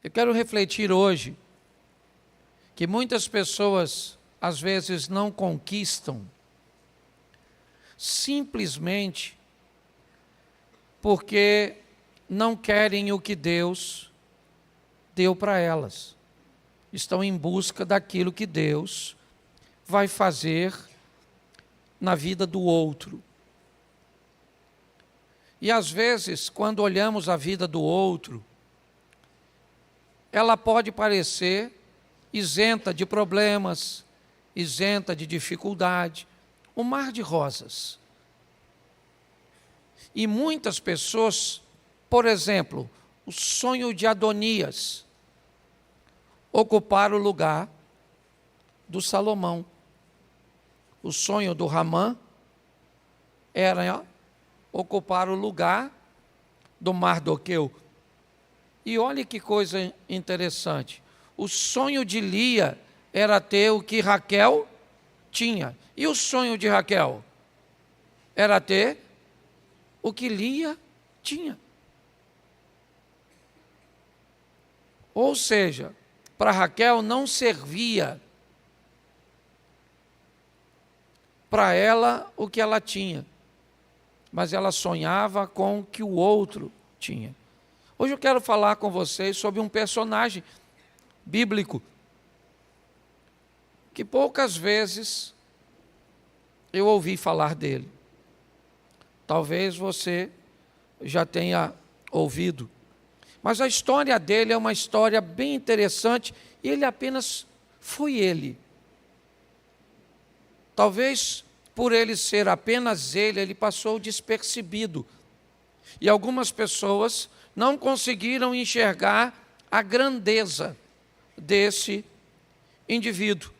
Eu quero refletir hoje que muitas pessoas às vezes não conquistam simplesmente porque não querem o que Deus deu para elas. Estão em busca daquilo que Deus vai fazer na vida do outro. E às vezes, quando olhamos a vida do outro, ela pode parecer isenta de problemas, isenta de dificuldade, um mar de rosas. E muitas pessoas, por exemplo, o sonho de Adonias, ocupar o lugar do Salomão. O sonho do Ramã era ocupar o lugar do Mardoqueu. E olha que coisa interessante. O sonho de Lia era ter o que Raquel tinha. E o sonho de Raquel era ter o que Lia tinha. Ou seja, para Raquel não servia para ela o que ela tinha, mas ela sonhava com o que o outro tinha. Hoje eu quero falar com vocês sobre um personagem bíblico que poucas vezes eu ouvi falar dele. Talvez você já tenha ouvido. Mas a história dele é uma história bem interessante e ele apenas foi ele. Talvez por ele ser apenas ele passou despercebido. E algumas pessoas não conseguiram enxergar a grandeza desse indivíduo,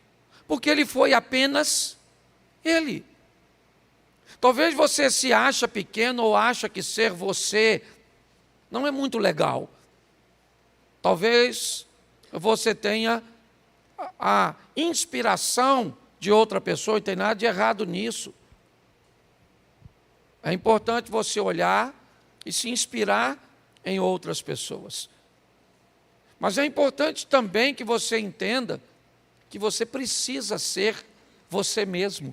porque ele foi apenas ele. Talvez você se acha pequeno ou acha que ser você não é muito legal. Talvez você tenha a inspiração de outra pessoa, e não tem nada de errado nisso. É importante você olhar e se inspirar em outras pessoas. Mas é importante também que você entenda que você precisa ser você mesmo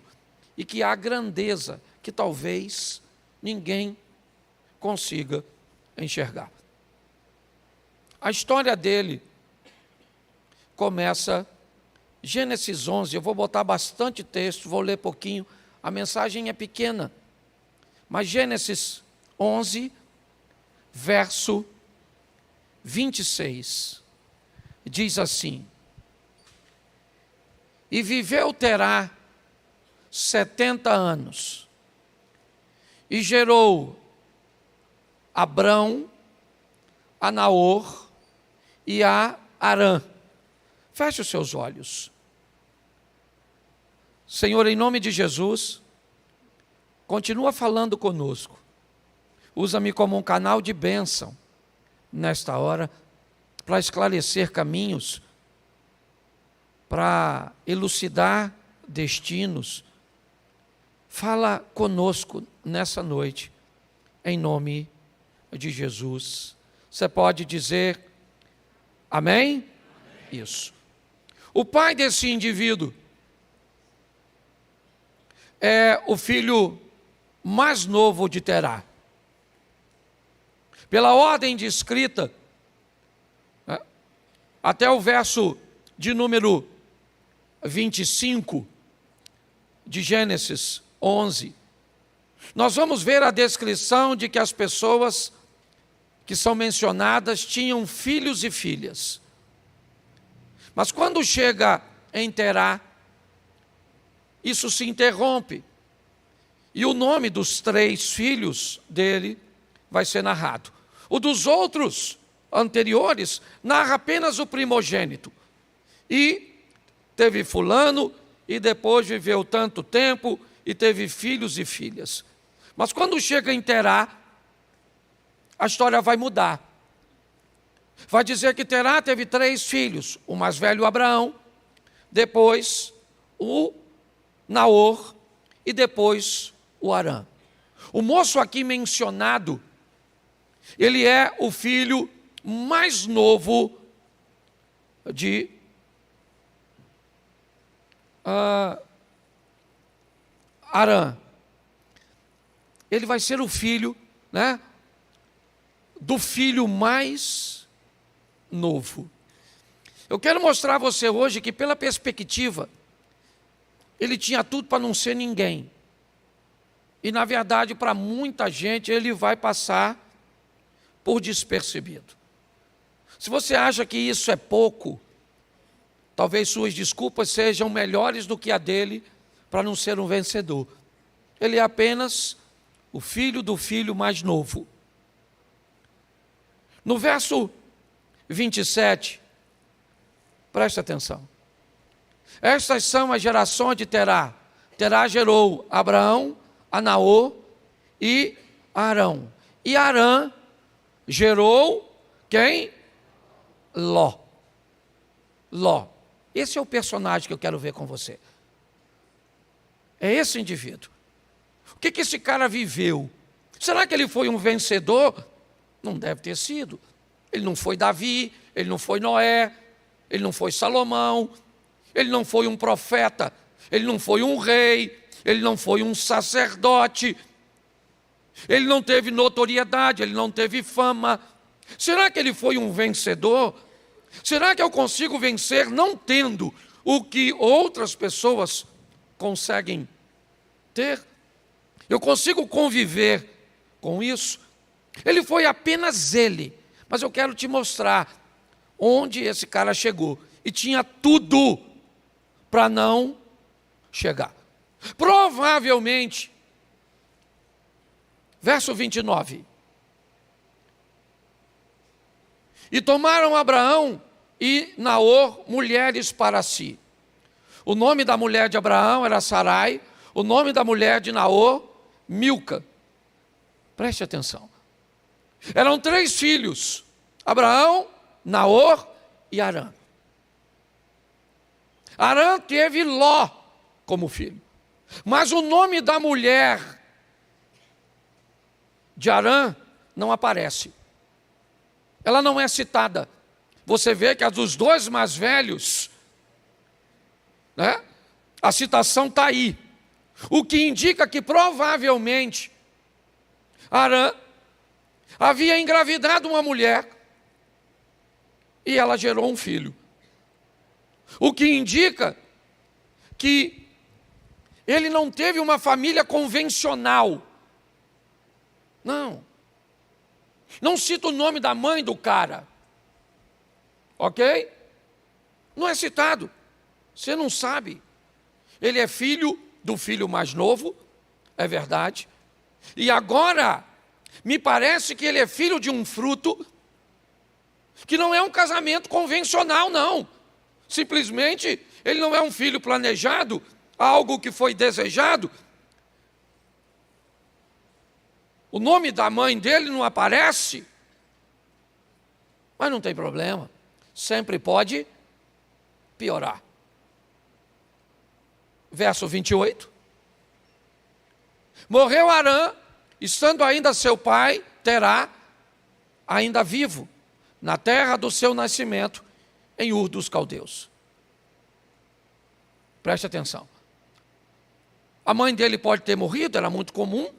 e que há grandeza que talvez ninguém consiga enxergar. A história dele começa Gênesis 11, eu vou botar bastante texto, vou ler pouquinho, a mensagem é pequena, mas Gênesis 11, verso 26, diz assim: E viveu Terá 70 anos, e gerou Abrão, a Naor e a Harã. Feche os seus olhos. Senhor, em nome de Jesus, continua falando conosco. Usa-me como um canal de bênção nesta hora, para esclarecer caminhos, para elucidar destinos. Fala conosco nessa noite, em nome de Jesus. Você pode dizer amém? Isso. O pai desse indivíduo é o filho mais novo de Terá. Pela ordem de escrita, até o verso de número 25 de Gênesis 11, nós vamos ver a descrição de que as pessoas que são mencionadas tinham filhos e filhas. Mas quando chega em Terá, isso se interrompe. E o nome dos 3 filhos dele vai ser narrado. O dos outros anteriores narra apenas o primogênito. E teve fulano, e depois viveu tanto tempo, e teve filhos e filhas. Mas quando chega em Terá, a história vai mudar. Vai dizer que Terá teve 3 filhos, o mais velho Abraão, depois o Naor e depois o Harã. O moço aqui mencionado, ele é o filho mais novo de Arã. Ele vai ser o filho, né, do filho mais novo. Eu quero mostrar a você hoje que, pela perspectiva, ele tinha tudo para não ser ninguém. E, na verdade, para muita gente, ele vai passar por despercebido. Se você acha que isso é pouco, talvez suas desculpas sejam melhores do que a dele para não ser um vencedor. Ele é apenas o filho do filho mais novo. No verso 27, preste atenção. Estas são as gerações de Terá. Terá gerou Abraão, a Naor e Arão. E Arã gerou quem? Ló. Ló. Esse é o personagem que eu quero ver com você. É esse indivíduo. O que esse cara viveu? Será que ele foi um vencedor? Não deve ter sido. Ele não foi Davi, ele não foi Noé, ele não foi Salomão, ele não foi um profeta, ele não foi um rei, ele não foi um sacerdote, ele não teve notoriedade, ele não teve fama. Será que ele foi um vencedor? Será que eu consigo vencer não tendo o que outras pessoas conseguem ter? Eu consigo conviver com isso? Ele foi apenas ele, mas eu quero te mostrar onde esse cara chegou. E tinha tudo para não chegar. Provavelmente, verso 29. E tomaram Abraão e Naor mulheres para si. O nome da mulher de Abraão era Sarai, o nome da mulher de Naor, Milca. Preste atenção. Eram 3 filhos, Abraão, Naor e Arã. Arã teve Ló como filho. Mas o nome da mulher de Arã não aparece. Ela não é citada. Você vê que a dos 2 mais velhos, né, a citação está aí. O que indica que provavelmente Arã havia engravidado uma mulher e ela gerou um filho. O que indica que ele não teve uma família convencional. Não. Não cita o nome da mãe do cara. Ok? Não é citado. Você não sabe. Ele é filho do filho mais novo, é verdade. E agora, me parece que ele é filho de um fruto que não é um casamento convencional, não. Simplesmente, ele não é um filho planejado, algo que foi desejado. O nome da mãe dele não aparece, mas não tem problema. Sempre pode piorar. Verso 28. Morreu Arã, estando ainda seu pai, Terá, ainda vivo, na terra do seu nascimento, em Ur dos Caldeus. Preste atenção. A mãe dele pode ter morrido, era muito comum.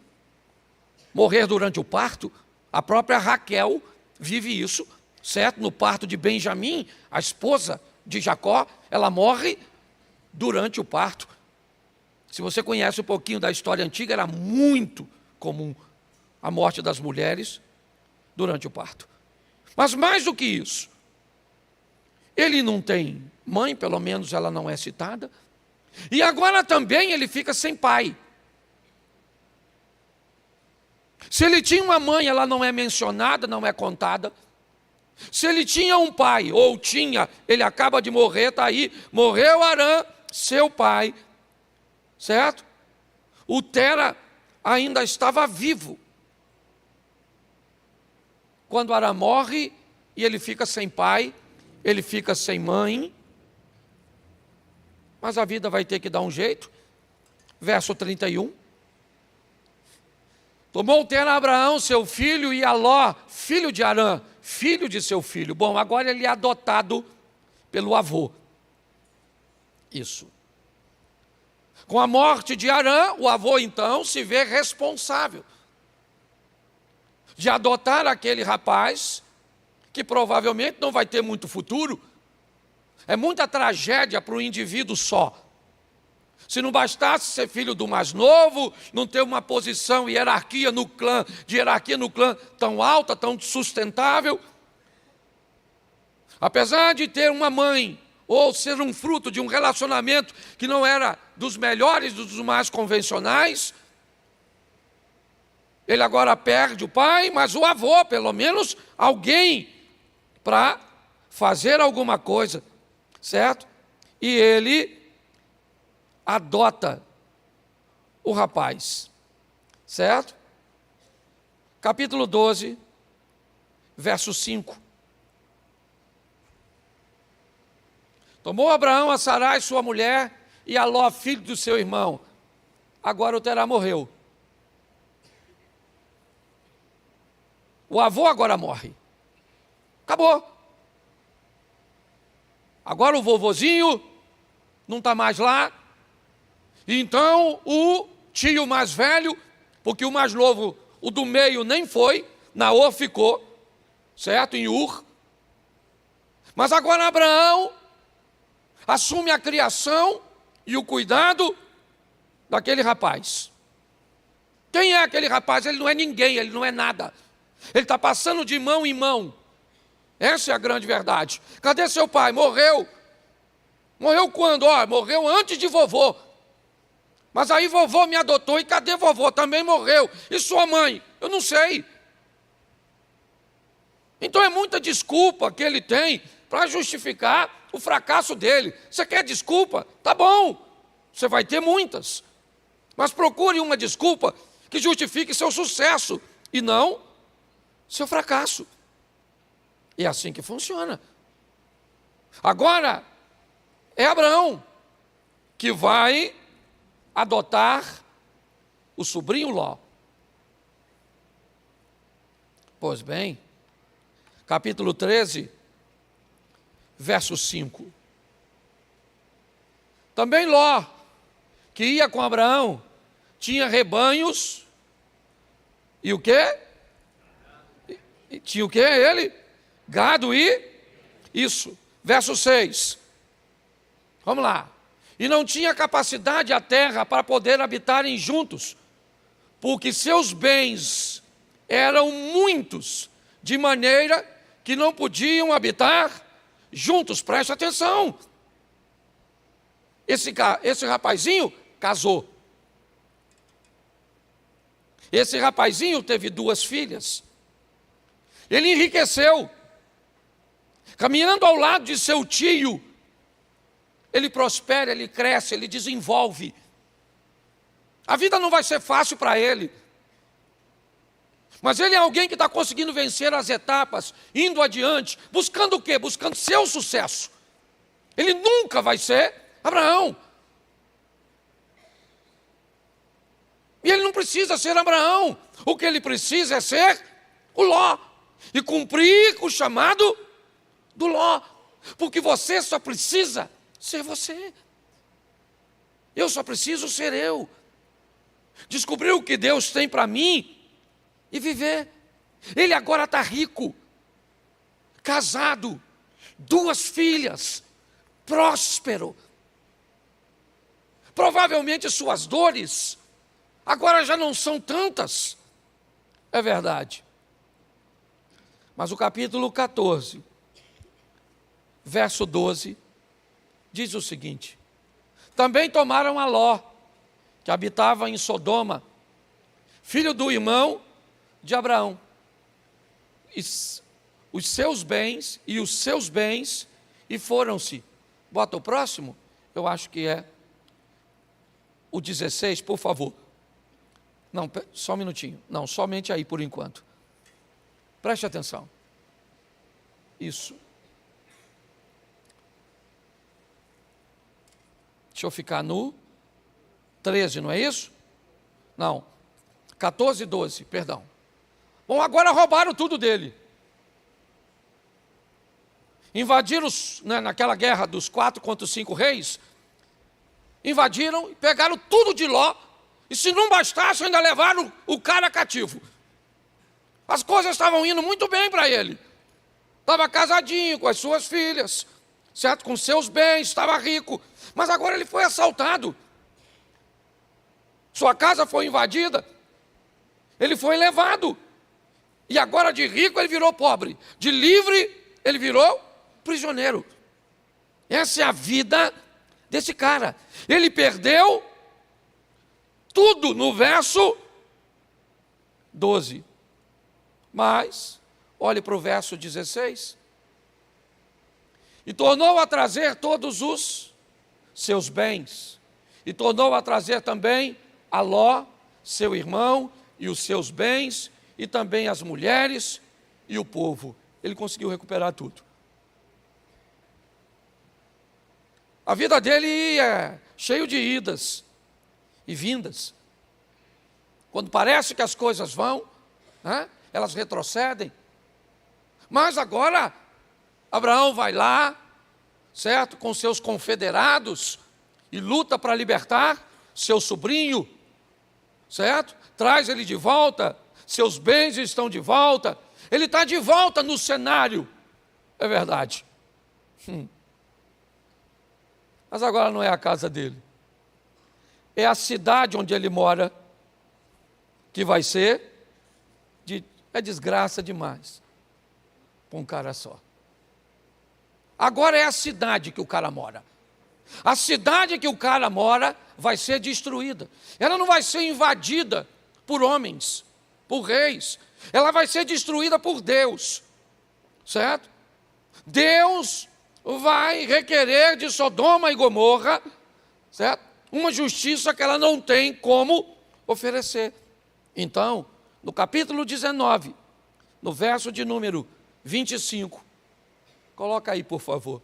Morrer durante o parto, a própria Raquel vive isso, certo? No parto de Benjamim, a esposa de Jacó, ela morre durante o parto. Se você conhece um pouquinho da história antiga, era muito comum a morte das mulheres durante o parto. Mas mais do que isso, ele não tem mãe, pelo menos ela não é citada, e agora também ele fica sem pai. Se ele tinha uma mãe, ela não é mencionada, não é contada. Se ele tinha um pai, ou tinha, ele acaba de morrer, está aí, morreu Arã, seu pai, certo? O Tera ainda estava vivo. Quando Arã morre, e ele fica sem pai, ele fica sem mãe, mas a vida vai ter que dar um jeito. Verso 31. Tomou Tera Abraão, seu filho, e a Ló, filho de Arã, filho de seu filho. Bom, agora ele é adotado pelo avô. Isso. Com a morte de Arã, o avô então se vê responsável de adotar aquele rapaz que provavelmente não vai ter muito futuro. É muita tragédia para o indivíduo só. Se não bastasse ser filho do mais novo, não ter uma posição e hierarquia no clã, tão alta, tão sustentável. Apesar de ter uma mãe, ou ser um fruto de um relacionamento que não era dos melhores, dos mais convencionais, ele agora perde o pai, mas o avô, pelo menos alguém para fazer alguma coisa, certo? E ele adota o rapaz, certo? Capítulo 12, verso 5. Tomou Abraão a Sarai, sua mulher, e a Ló, filho do seu irmão. Agora o Terá morreu. O avô agora morre. Acabou. Agora o vovozinho não está mais lá. Então o tio mais velho, porque o mais novo, o do meio nem foi, Naor ficou, certo? Em Ur. Mas agora Abraão assume a criação e o cuidado daquele rapaz. Quem é aquele rapaz? Ele não é ninguém, ele não é nada. Ele está passando de mão em mão. Essa é a grande verdade. Cadê seu pai? Morreu. Morreu quando? Morreu antes de vovô. Mas aí vovô me adotou, e cadê vovô? Também morreu. E sua mãe? Eu não sei. Então é muita desculpa que ele tem para justificar o fracasso dele. Você quer desculpa? Tá bom, você vai ter muitas. Mas procure uma desculpa que justifique seu sucesso e não seu fracasso. É assim que funciona. Agora, é Abraão que vai adotar o sobrinho Ló. Pois bem, capítulo 13, verso 5. Também Ló, que ia com Abraão, tinha rebanhos, e o quê? Tinha o quê ele? Gado e? Isso. Verso 6. Vamos lá. E não tinha capacidade a terra para poder habitarem juntos, porque seus bens eram muitos, de maneira que não podiam habitar juntos. Preste atenção. Esse rapazinho casou. Esse rapazinho teve 2 filhas. Ele enriqueceu. Caminhando ao lado de seu tio, ele prospera, ele cresce, ele desenvolve. A vida não vai ser fácil para ele. Mas ele é alguém que está conseguindo vencer as etapas, indo adiante, buscando o quê? Buscando seu sucesso. Ele nunca vai ser Abraão. E ele não precisa ser Abraão. O que ele precisa é ser o Ló. E cumprir o chamado do Ló. Porque você só precisa ser você. Eu só preciso ser eu. Descobrir o que Deus tem para mim e viver. Ele agora está rico, casado, 2 filhas, próspero. Provavelmente suas dores agora já não são tantas. É verdade. Mas o capítulo 14, verso 12, diz o seguinte: também tomaram a Ló, que habitava em Sodoma, filho do irmão de Abraão, os seus bens, e foram-se. Bota o próximo, eu acho que é o 16, por favor. Não, só um minutinho. Não, somente aí por enquanto. Preste atenção. Isso. Deixa eu ficar no 13, não é isso? Não. 14 e 12, perdão. Bom, agora roubaram tudo dele. invadiram, né, naquela guerra dos 4 contra os 5 reis, invadiram e pegaram tudo de Ló, e se não bastasse, ainda levaram o cara cativo. As coisas estavam indo muito bem para ele. Estava casadinho com as suas filhas, certo? Com seus bens, estava rico. Mas agora ele foi assaltado. Sua casa foi invadida. Ele foi levado. E agora de rico ele virou pobre. De livre ele virou prisioneiro. Essa é a vida desse cara. Ele perdeu tudo no verso 12. Mas, olhe para o verso 16. E tornou a trazer todos os seus bens. E tornou a trazer também a Ló, seu irmão, e os seus bens, e também as mulheres e o povo. Ele conseguiu recuperar tudo. A vida dele ia cheio de idas e vindas. Quando parece que as coisas vão, né, elas retrocedem. Mas agora, Abraão vai lá, certo, com seus confederados, e luta para libertar seu sobrinho, certo? Traz ele de volta, seus bens estão de volta, ele está de volta no cenário, é verdade. Mas agora não é a casa dele, é a cidade onde ele mora, que vai ser, é desgraça demais, para um cara só. Agora é a cidade que o cara mora. A cidade que o cara mora vai ser destruída. Ela não vai ser invadida por homens, por reis. Ela vai ser destruída por Deus, certo? Deus vai requerer de Sodoma e Gomorra, certo? Uma justiça que ela não tem como oferecer. Então, no capítulo 19, no verso de número 25, coloca aí, por favor.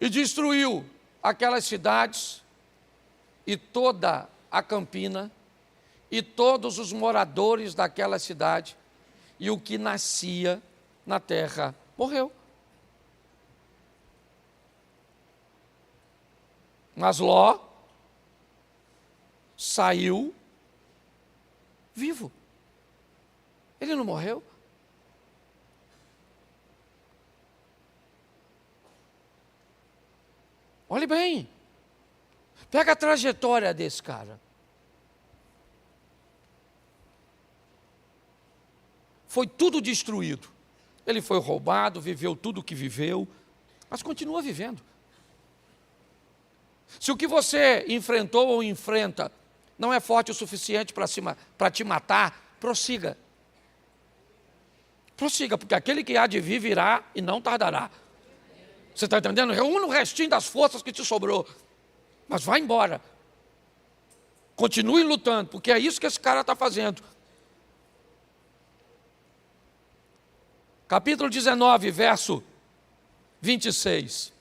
E destruiu aquelas cidades e toda a campina e todos os moradores daquela cidade, e o que nascia na terra morreu. Mas Ló saiu vivo. Ele não morreu. Olhe bem, pega a trajetória desse cara. Foi tudo destruído. Ele foi roubado, viveu tudo o que viveu, mas continua vivendo. Se o que você enfrentou ou enfrenta não é forte o suficiente para te matar, prossiga. Prossiga, porque aquele que há de vir virá e não tardará. Você está entendendo? Reúna o restinho das forças que te sobrou. Mas vai embora. Continue lutando, porque é isso que esse cara está fazendo. Capítulo 19, verso 26.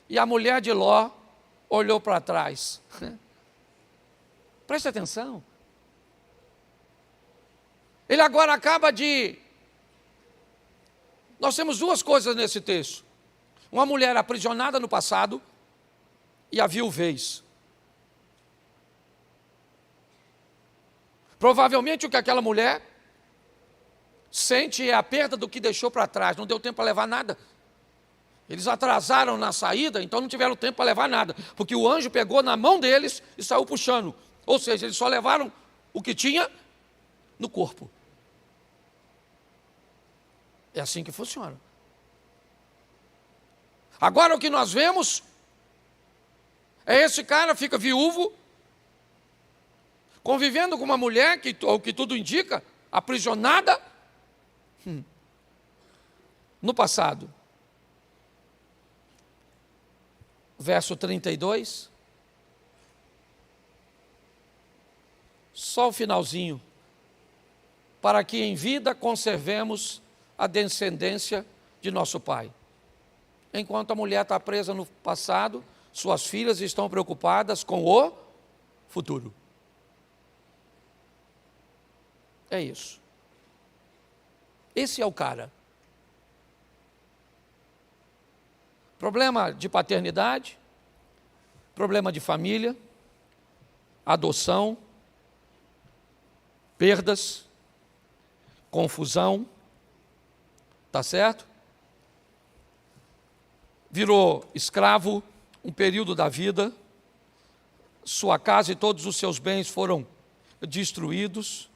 E a mulher de Ló olhou para trás. Preste atenção. Ele agora acaba de... Nós temos duas coisas nesse texto. Uma mulher aprisionada no passado e a viuvez. Provavelmente o que aquela mulher sente é a perda do que deixou para trás. Não deu tempo para levar nada. Eles atrasaram na saída, então não tiveram tempo para levar nada. Porque o anjo pegou na mão deles e saiu puxando. Ou seja, eles só levaram o que tinha no corpo. É assim que funciona. Agora o que nós vemos é esse cara fica viúvo, convivendo com uma mulher que, ao que tudo indica, aprisionada no passado. Verso 32. Só o finalzinho. Para que em vida conservemos a descendência de nosso pai. Enquanto a mulher está presa no passado, suas filhas estão preocupadas com o futuro. É isso. Esse é o cara. Problema de paternidade, problema de família, adoção, perdas, confusão, tá certo? Virou escravo um período da vida, sua casa e todos os seus bens foram destruídos,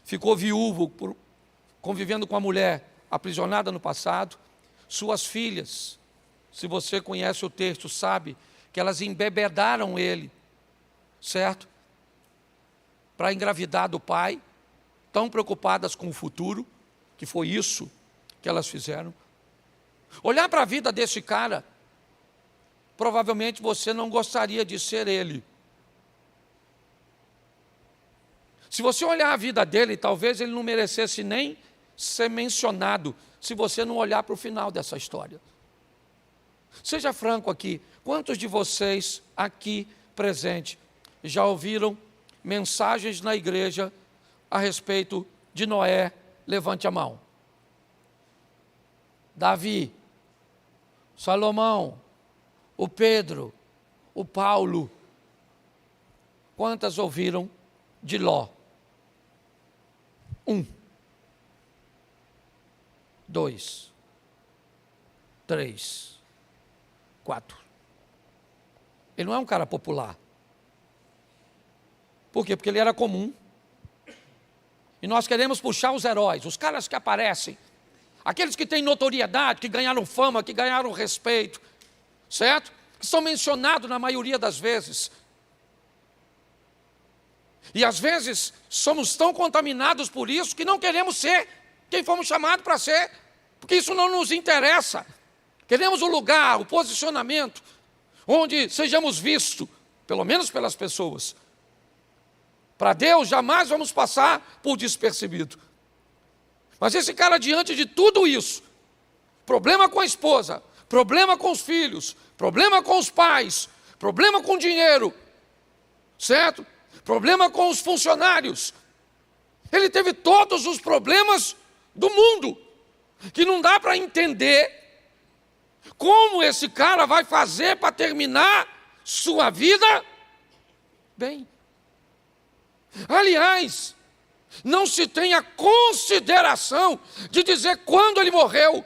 ficou viúvo, convivendo com a mulher aprisionada no passado, suas filhas, se você conhece o texto, sabe que elas embebedaram ele, certo? Para engravidar do pai, tão preocupadas com o futuro, que foi isso que elas fizeram. Olhar para a vida desse cara, provavelmente você não gostaria de ser ele. Se você olhar a vida dele, talvez ele não merecesse nem ser mencionado, se você não olhar para o final dessa história. Seja franco aqui, quantos de vocês aqui presentes já ouviram mensagens na igreja a respeito de Noé? Levante a mão. Davi, Salomão, o Pedro, o Paulo. Quantas ouviram de Ló? 1, 2, 3, 4. Ele não é um cara popular. Por quê? Porque ele era comum. E nós queremos puxar os heróis, os caras que aparecem, aqueles que têm notoriedade, que ganharam fama, que ganharam respeito, certo? Que são mencionados na maioria das vezes. E às vezes somos tão contaminados por isso que não queremos ser quem fomos chamados para ser, porque isso não nos interessa. Queremos o lugar, o posicionamento, onde sejamos vistos, pelo menos pelas pessoas. Para Deus, jamais vamos passar por despercebido. Mas esse cara, diante de tudo isso, problema com a esposa, problema com os filhos, problema com os pais, problema com o dinheiro, certo? Problema com os funcionários. Ele teve todos os problemas do mundo, que não dá para entender como esse cara vai fazer para terminar sua vida bem. Aliás, não se tem a consideração de dizer quando ele morreu.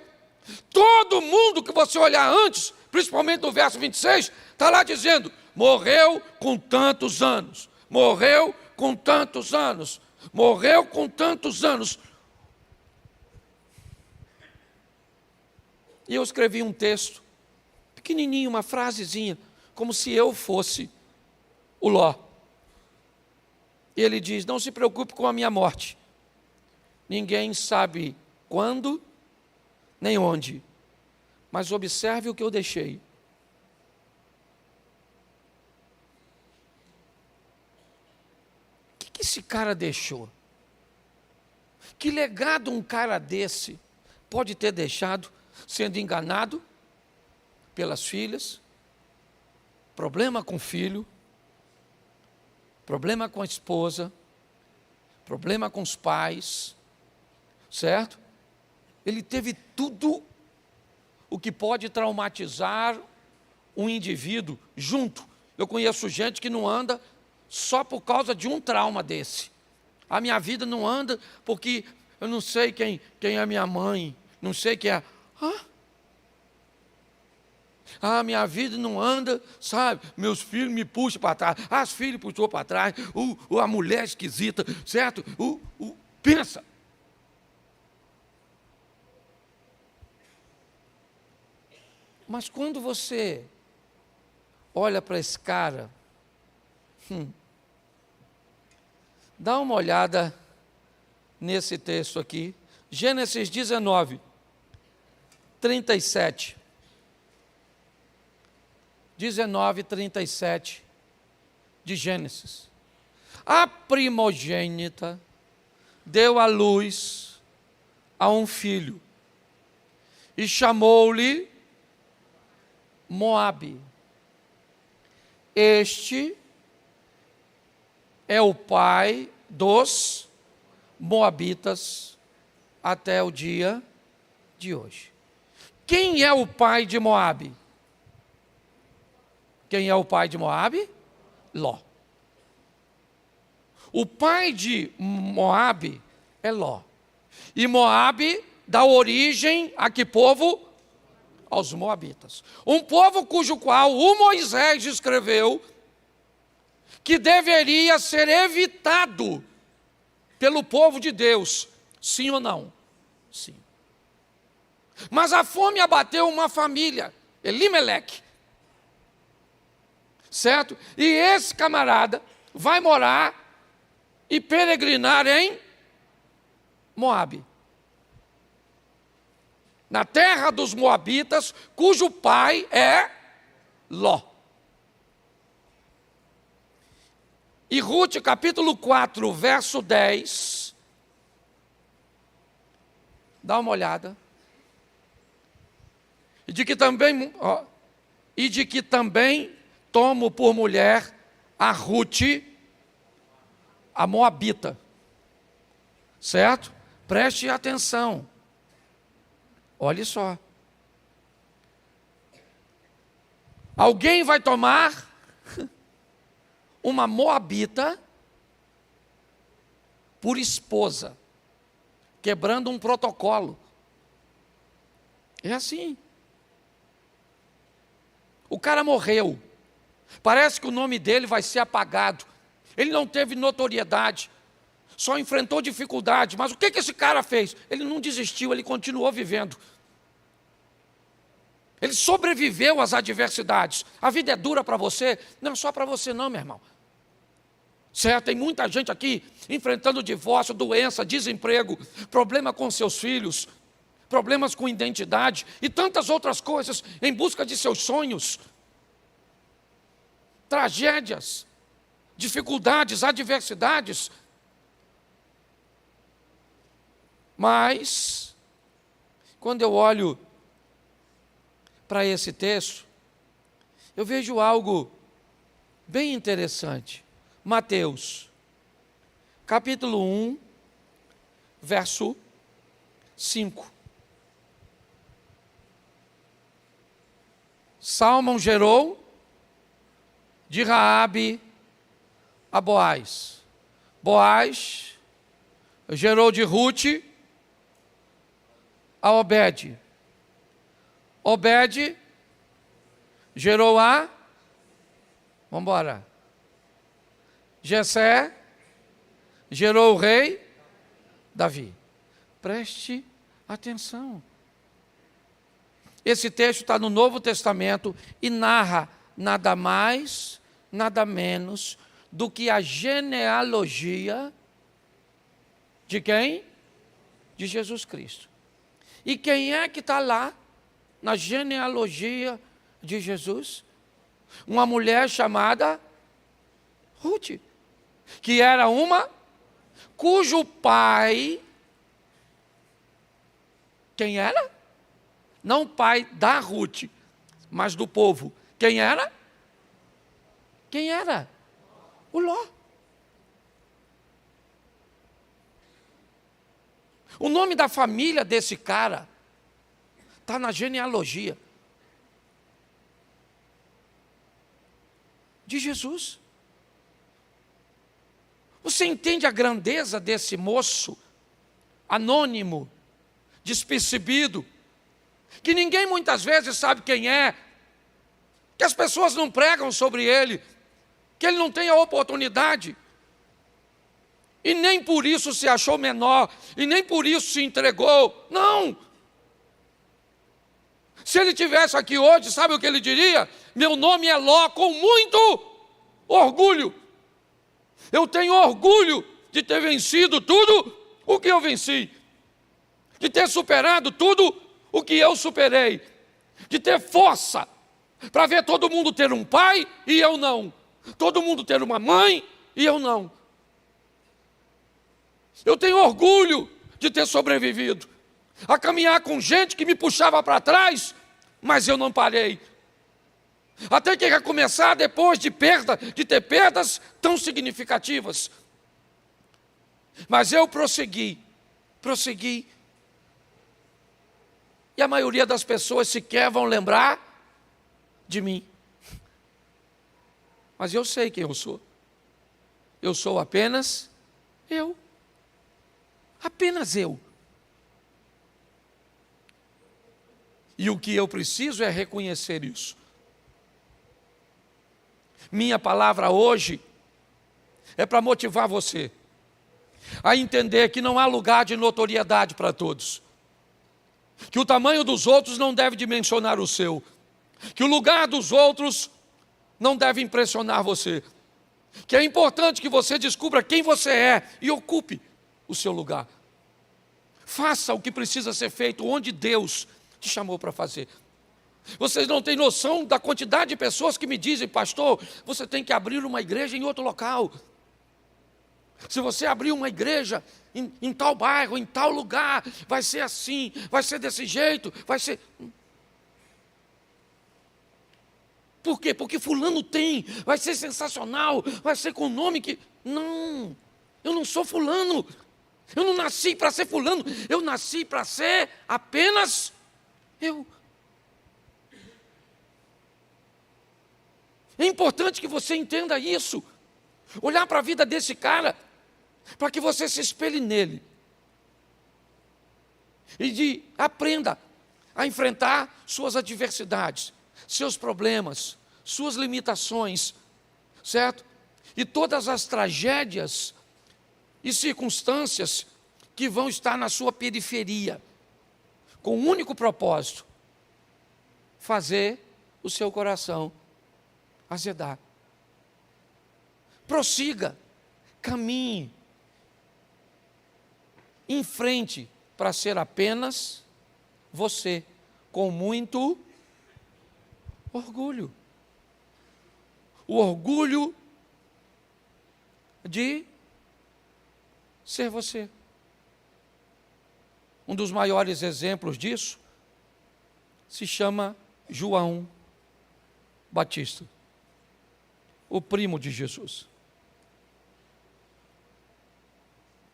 Todo mundo que você olhar antes, principalmente no verso 26, está lá dizendo, morreu com tantos anos, morreu com tantos anos, morreu com tantos anos. E eu escrevi um texto, pequenininho, uma frasezinha, como se eu fosse o Ló. E ele diz, não se preocupe com a minha morte. Ninguém sabe quando, nem onde. Mas observe o que eu deixei. O que esse cara deixou? Que legado um cara desse pode ter deixado, sendo enganado pelas filhas, problema com o filho, problema com a esposa, problema com os pais, certo? Ele teve tudo o que pode traumatizar um indivíduo junto. Eu conheço gente que não anda só por causa de um trauma desse. A minha vida não anda porque eu não sei quem é minha mãe, não sei quem é... minha vida não anda, sabe? Meus filhos me puxam para trás, as filhas puxou para trás, a mulher esquisita, certo? Pensa. Mas quando você olha para esse cara, dá uma olhada nesse texto aqui, Gênesis 19, 37. 19:37 de Gênesis. A primogênita deu à luz a um filho e chamou-lhe Moabe. Este é o pai dos moabitas até o dia de hoje. Quem é o pai de Moabe? Quem é o pai de Moabe? Ló. O pai de Moabe é Ló. E Moabe dá origem a que povo? Aos moabitas. Um povo cujo qual o Moisés escreveu que deveria ser evitado pelo povo de Deus. Sim ou não? Sim. Mas a fome abateu uma família, Elimeleque. Certo? E esse camarada vai morar e peregrinar em Moabe, na terra dos moabitas, cujo pai é Ló. E Ruth, capítulo 4, verso 10, dá uma olhada. E de que também tomo por mulher a Ruth, a moabita. Certo? Preste atenção. Olhe só. Alguém vai tomar uma moabita por esposa, quebrando um protocolo. É assim. O cara morreu. Parece que o nome dele vai ser apagado. Ele não teve notoriedade. Só enfrentou dificuldade. Mas o que esse cara fez? Ele não desistiu, ele continuou vivendo. Ele sobreviveu às adversidades. A vida é dura para você? Não é só para você não, meu irmão. Certo? Tem muita gente aqui enfrentando divórcio, doença, desemprego, problema com seus filhos, problemas com identidade e tantas outras coisas em busca de seus sonhos. Tragédias, dificuldades, adversidades. Mas, quando eu olho para esse texto, eu vejo algo bem interessante. Mateus, capítulo 1, verso 5. Salmão gerou de Raabe a Boaz. Boaz gerou de Ruth a Obed. Obed gerou a... Vamos embora. Jessé gerou o rei Davi. Preste atenção. Esse texto está no Novo Testamento e narra nada mais, nada menos do que a genealogia de quem? De Jesus Cristo. E quem é que está lá na genealogia de Jesus? Uma mulher chamada Ruth, que era uma cujo pai, quem era? Não pai da Ruth, mas do povo. Quem era? Quem era? O Ló. O nome da família desse cara está na genealogia de Jesus. Você entende a grandeza desse moço anônimo, despercebido, que ninguém muitas vezes sabe quem é, que as pessoas não pregam sobre ele, que ele não tem a oportunidade, e nem por isso se achou menor, e nem por isso se entregou. Não! Se ele estivesse aqui hoje, sabe o que ele diria? Meu nome é Ló, com muito orgulho. Eu tenho orgulho de ter vencido tudo o que eu venci, de ter superado tudo o que eu superei, de ter força para ver todo mundo ter um pai e eu não, todo mundo ter uma mãe e eu não. Eu tenho orgulho de ter sobrevivido, a caminhar com gente que me puxava para trás, mas eu não parei. Até que recomeçar depois de ter perdas tão significativas. Mas eu prossegui. E a maioria das pessoas sequer vão lembrar de mim. Mas eu sei quem eu sou. Eu sou apenas eu. Apenas eu. E o que eu preciso é reconhecer isso. Minha palavra hoje é para motivar você a entender que não há lugar de notoriedade para todos. Que o tamanho dos outros não deve dimensionar o seu. Que o lugar dos outros não deve impressionar você. Que é importante que você descubra quem você é e ocupe o seu lugar. Faça o que precisa ser feito onde Deus te chamou para fazer. Vocês não têm noção da quantidade de pessoas que me dizem: pastor, você tem que abrir uma igreja em outro local. Se você abrir uma igreja em tal bairro, em tal lugar, vai ser assim, vai ser desse jeito, vai ser... Por quê? Porque fulano tem, vai ser sensacional, vai ser com o nome que... Não, eu não sou fulano, eu não nasci para ser fulano, eu nasci para ser apenas eu. É importante que você entenda isso. Olhar para a vida desse cara, para que você se espelhe nele. E aprenda a enfrentar suas adversidades, seus problemas, suas limitações, certo? E todas as tragédias e circunstâncias que vão estar na sua periferia, com um único propósito: fazer o seu coração azedar. Prossiga, caminhe em frente para ser apenas você, com muito orgulho. O orgulho de ser você. Um dos maiores exemplos disso se chama João Batista, o primo de Jesus.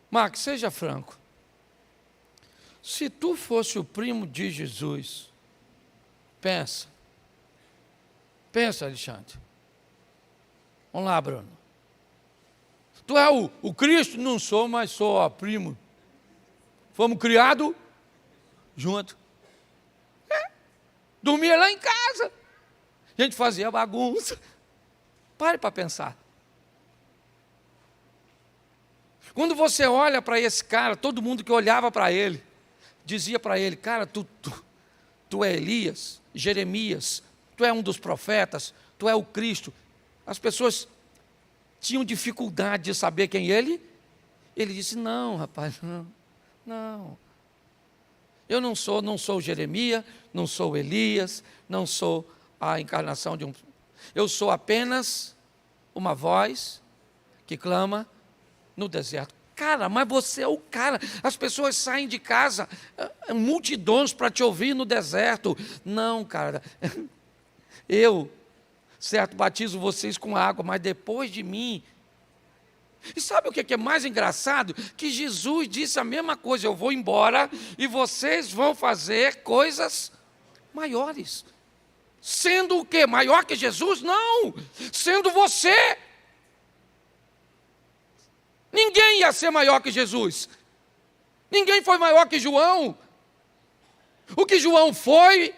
Max, seja franco. Se tu fosse o primo de Jesus, pensa, Alexandre. Vamos lá, Bruno. Tu é o Cristo? Não sou, mas sou o primo. Fomos criados junto. Dormia lá em casa. A gente fazia bagunça. Pare para pensar. Quando você olha para esse cara, todo mundo que olhava para ele, dizia para ele: cara, tu é Elias, Jeremias, tu é um dos profetas, tu é o Cristo. As pessoas tinham dificuldade de saber quem ele. Ele disse: não, rapaz, não. Eu não sou Jeremias, não sou Elias, não sou a encarnação de um... Eu sou apenas uma voz que clama no deserto. Cara, mas você é o cara. As pessoas saem de casa, multidões para te ouvir no deserto. Não, cara. Eu, certo, batizo vocês com água, mas depois de mim... E sabe o que é mais engraçado? Que Jesus disse a mesma coisa: eu vou embora e vocês vão fazer coisas maiores. Sendo o quê? Maior que Jesus? Não! Sendo você. Ninguém ia ser maior que Jesus. Ninguém foi maior que João. O que João foi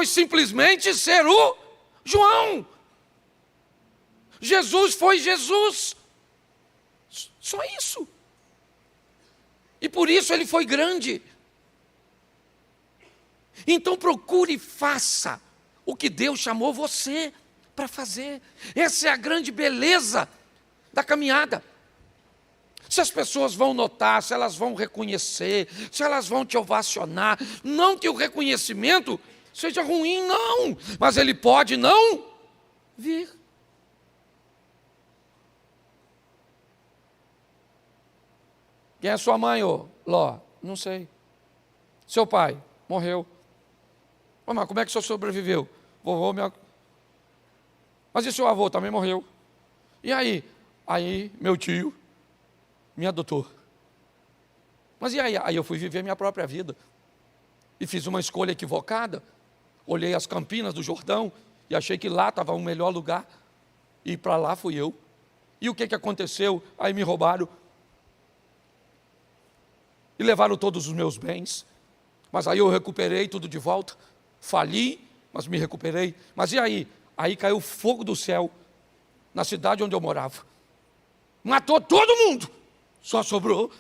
simplesmente ser o João. Jesus foi Jesus. Só isso. E por isso ele foi grande. Então procure e faça o que Deus chamou você para fazer. Essa é a grande beleza da caminhada. Se as pessoas vão notar, se elas vão reconhecer, se elas vão te ovacionar, não que o reconhecimento seja ruim, não, mas ele pode não vir. Quem é sua mãe, ô Ló? Não sei. Seu pai? Morreu. Mas como é que o senhor sobreviveu? Vovô, Mas e seu avô? Também morreu. E aí? Aí, meu tio me adotou. Mas e aí? Aí eu fui viver minha própria vida. E fiz uma escolha equivocada. Olhei as Campinas do Jordão e achei que lá estava o melhor lugar. E para lá fui eu. E o que aconteceu? Aí me roubaram. E levaram todos os meus bens. Mas aí eu recuperei tudo de volta. Fali, mas me recuperei. Mas e aí? Aí caiu fogo do céu na cidade onde eu morava. Matou todo mundo. Só sobrou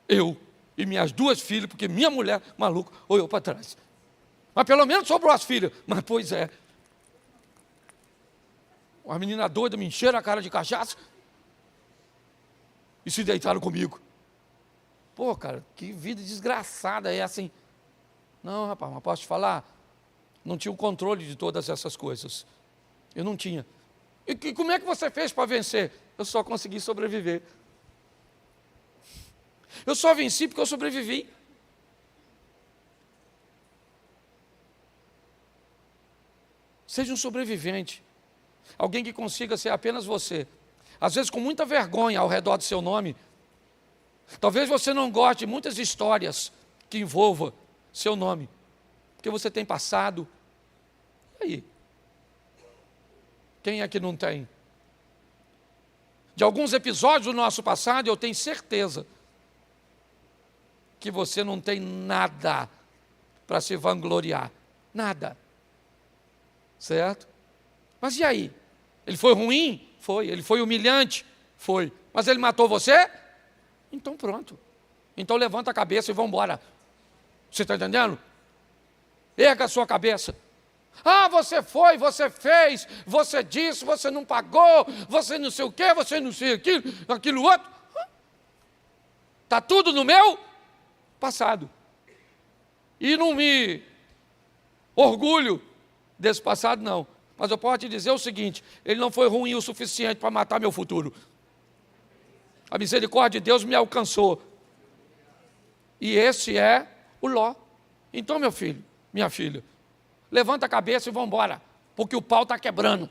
eu e minhas 2 filhas, porque minha mulher, maluca, olhou para trás. Mas pelo menos sobrou as filhas. Mas pois é. Uma menina doida me encheram a cara de cachaça e se deitaram comigo. Pô, cara, que vida desgraçada é assim. Não, rapaz, mas posso te falar? Não tinha o controle de todas essas coisas. Eu não tinha. E como é que você fez para vencer? Eu só consegui sobreviver. Eu só venci porque eu sobrevivi. Seja um sobrevivente. Alguém que consiga ser apenas você. Às vezes com muita vergonha ao redor do seu nome. Talvez você não goste de muitas histórias que envolvam seu nome. Porque você tem passado. E aí? Quem é que não tem? De alguns episódios do nosso passado, eu tenho certeza que você não tem nada para se vangloriar. Nada. Certo? Mas e aí? Ele foi ruim? Foi. Ele foi humilhante? Foi. Mas ele matou você? Então pronto. Então levanta a cabeça e vamos embora. Você está entendendo? Erga a sua cabeça. Ah, você foi, você fez, você disse, você não pagou, você não sei o quê, você não sei aquilo outro. Está tudo no meu passado. E não me orgulho desse passado, não. Mas eu posso te dizer o seguinte, ele não foi ruim o suficiente para matar meu futuro. A misericórdia de Deus me alcançou. E esse é o Ló. Então, meu filho, minha filha, levanta a cabeça e vamos embora, porque o pau está quebrando.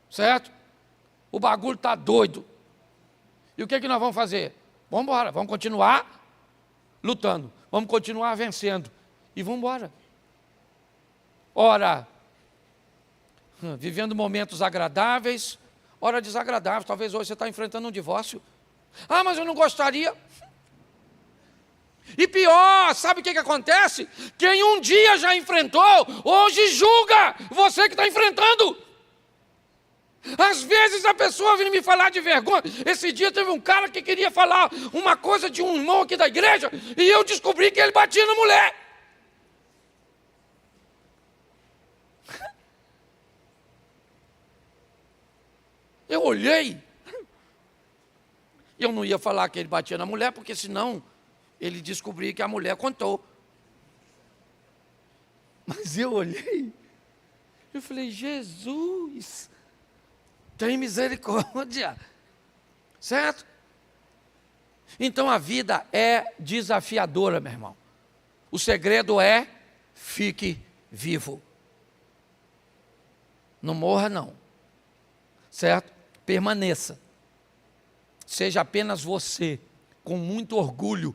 Certo? O bagulho está doido. E o que nós vamos fazer? Vamos embora, vamos continuar lutando, vamos continuar vencendo. E vamos embora. Ora, vivendo momentos agradáveis, ora desagradáveis. Talvez hoje você está enfrentando um divórcio. Ah, mas eu não gostaria. E pior, sabe o que acontece? Quem um dia já enfrentou, hoje julga você que está enfrentando. Às vezes a pessoa vem me falar de vergonha. Esse dia teve um cara que queria falar uma coisa de um irmão aqui da igreja, e eu descobri que ele batia na mulher. Eu olhei. Eu não ia falar que ele batia na mulher, porque senão ele descobria que a mulher contou. Mas eu olhei, eu falei, Jesus, tem misericórdia. Certo? Então a vida é desafiadora, meu irmão. O segredo é, fique vivo. Não morra, não. Certo? Permaneça. Seja apenas você, com muito orgulho,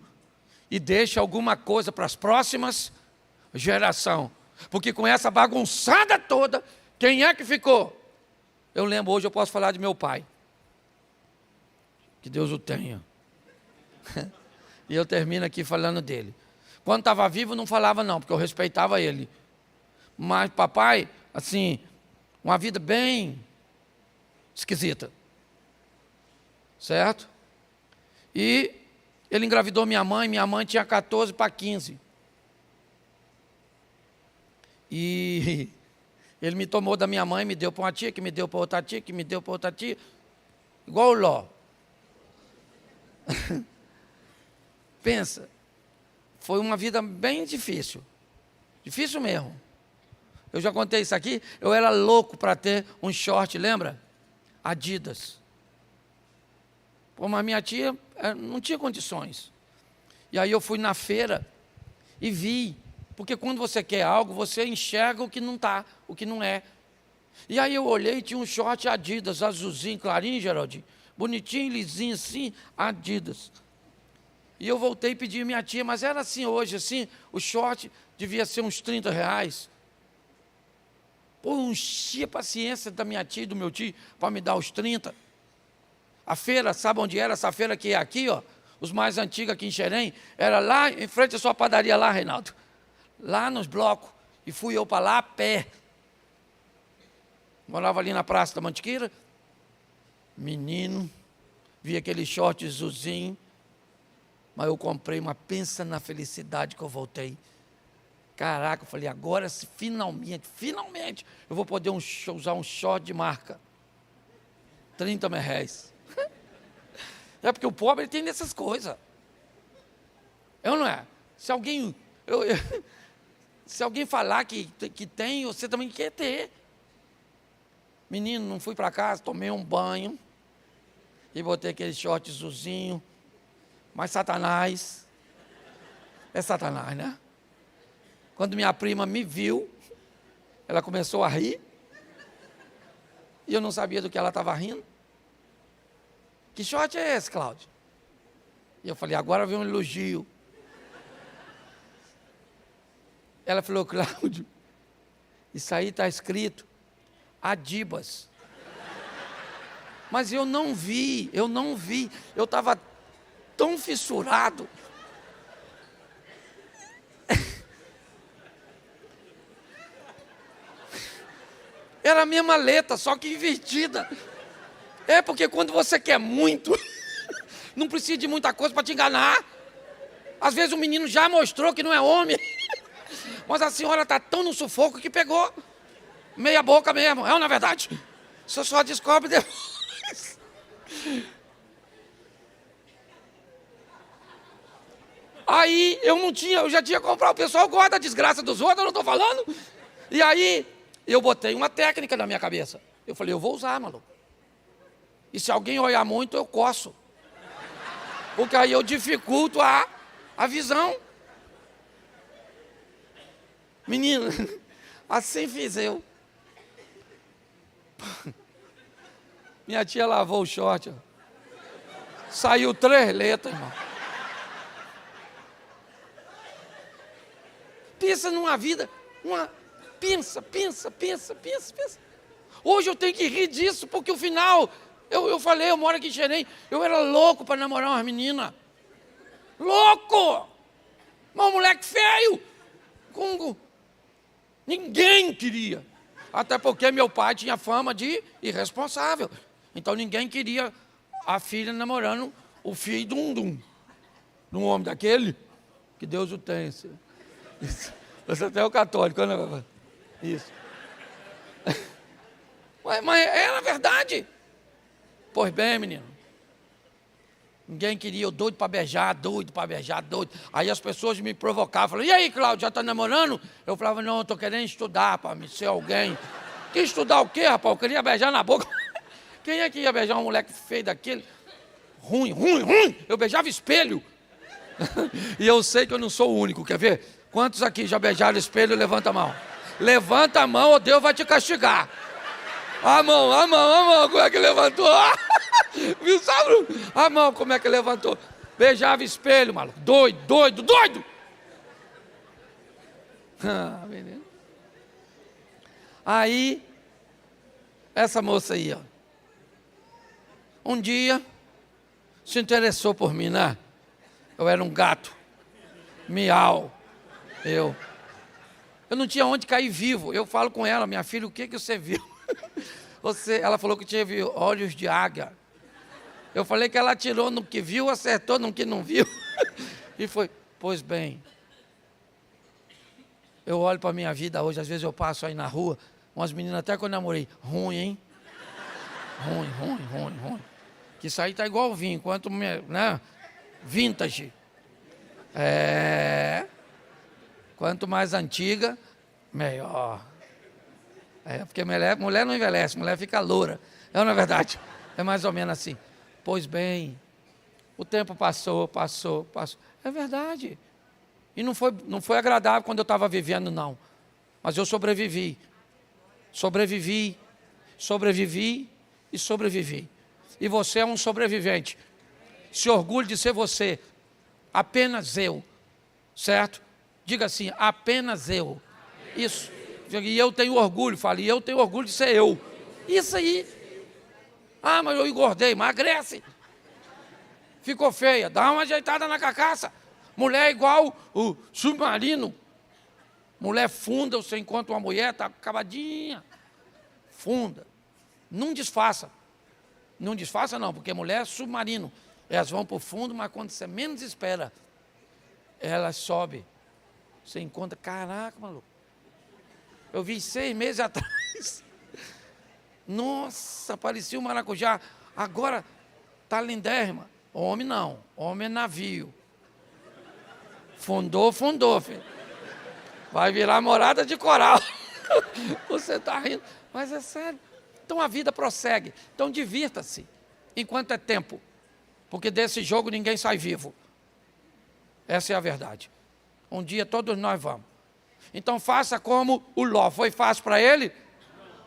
e deixe alguma coisa para as próximas gerações. Porque com essa bagunçada toda, quem é que ficou? Eu lembro, hoje eu posso falar de meu pai. Que Deus o tenha. E eu termino aqui falando dele. Quando estava vivo não falava não, porque eu respeitava ele. Mas papai, assim, uma vida bem esquisita. Certo? E ele engravidou minha mãe tinha 14 para 15. E ele me tomou da minha mãe, me deu para uma tia, que me deu para outra tia, que me deu para outra tia. Igual o Ló. Pensa, foi uma vida bem difícil. Difícil mesmo. Eu já contei isso aqui, eu era louco para ter um short, lembra? Adidas. Pô, mas minha tia não tinha condições. E aí eu fui na feira e vi. Porque quando você quer algo, você enxerga o que não está, o que não é. E aí eu olhei e tinha um short Adidas, azulzinho, clarinho, Geraldinho. Bonitinho, lisinho assim, Adidas. E eu voltei e pedi a minha tia, mas era assim hoje, assim, o short devia ser uns R$30. Pô, eu enchi a paciência da minha tia e do meu tio para me dar os 30. A feira, sabe onde era essa feira que é aqui, ó? Os mais antigos aqui em Xerém, era lá em frente à sua padaria lá, Reinaldo. Lá nos blocos. E fui eu para lá a pé. Morava ali na Praça da Mantiqueira. Menino, vi aquele short azulzinho. Mas eu comprei uma, pensa na felicidade que eu voltei. Caraca, eu falei, agora finalmente, eu vou poder usar um short de marca. 30 reais. É porque o pobre ele tem dessas coisas. É ou não é? Se alguém, se alguém falar que tem, você também quer ter. Menino, não fui para casa, tomei um banho e botei aquele short azulzinho. Mas Satanás, é Satanás, né? Quando minha prima me viu, ela começou a rir. E eu não sabia do que ela estava rindo. Que short é esse, Cláudio? E eu falei, agora vem um elogio. Ela falou, Cláudio, isso aí está escrito Adibas. Mas eu não vi. Eu estava tão fissurado. Era a mesma letra, só que invertida. É porque quando você quer muito, não precisa de muita coisa para te enganar. Às vezes o menino já mostrou que não é homem, mas a senhora está tão no sufoco que pegou meia boca mesmo. É ou não é verdade? Você só descobre depois. Aí eu já tinha comprado. O pessoal gosta da desgraça dos outros, eu não estou falando. E aí eu botei uma técnica na minha cabeça. Eu falei, eu vou usar, maluco. E se alguém olhar muito, eu coço. Porque aí eu dificulto a visão. Menino, assim fiz eu. Minha tia lavou o short. Ó. Saiu 3 letras, irmão. Pensa numa vida, pensa. Hoje eu tenho que rir disso, porque o final, eu falei, eu moro aqui em Xerém, eu era louco para namorar uma menina. Louco! Um moleque feio. Ninguém queria. Até porque meu pai tinha fama de irresponsável. Então ninguém queria a filha namorando o filho de um homem daquele, que Deus o tenha. Isso. Você até é o católico, né? Isso. Mas era verdade. Pois bem, menino. Ninguém queria, eu doido para beijar, doido. Aí as pessoas me provocavam, falavam, e aí, Cláudio, já está namorando? Eu falava, não, eu estou querendo estudar para me ser alguém. Que estudar o quê, rapaz? Eu queria beijar na boca. Quem é que ia beijar um moleque feio daquele? Ruim. Eu beijava espelho. E eu sei que eu não sou o único, quer ver? Quantos aqui já beijaram espelho? Levanta a mão. Levanta a mão ou Deus vai te castigar. A mão, como é que levantou? Viu, Saulo? A mão, como é que levantou? Beijava espelho, maluco. Doido. Ah, menino. Aí, essa moça aí, ó. Um dia, se interessou por mim, né? Eu era um gato. Miau. Eu não tinha onde cair vivo. Eu falo com ela, minha filha, o que você viu? Ela falou que teve olhos de águia. Eu falei que ela atirou no que viu, acertou no que não viu. E foi, pois bem. Eu olho para a minha vida hoje, às vezes eu passo aí na rua, umas meninas até que eu namorei, ruim, hein? Ruim. Que isso aí tá igual vinho, quanto, né? Vintage. Quanto mais antiga, melhor. Porque mulher não envelhece, mulher fica loura. É ou não é verdade? É mais ou menos assim. Pois bem, o tempo passou. É verdade. E não foi agradável quando eu estava vivendo, não. Mas eu sobrevivi. E você é um sobrevivente. Se orgulhe de ser você. Apenas eu. Certo? Diga assim, apenas eu. Isso. E eu tenho orgulho. Falei, eu tenho orgulho de ser eu. Isso aí. Ah, mas eu engordei. Emagrece. Ficou feia. Dá uma ajeitada na carcaça. Mulher é igual o submarino. Mulher funda, você encontra uma mulher, está acabadinha. Funda. Não disfarça. Não disfarça não, porque mulher é submarino. Elas vão para o fundo, mas quando você menos espera, elas sobem. Você encontra, caraca, maluco. Eu vi 6 meses atrás. Nossa, parecia um maracujá. Agora está lindérrima. Homem não, homem é navio. Fundou, filho. Vai virar morada de coral. Você está rindo, mas é sério. Então a vida prossegue. Então divirta-se enquanto é tempo. Porque desse jogo ninguém sai vivo. Essa é a verdade. Um dia todos nós vamos. Então faça como o Ló. Foi fácil para ele?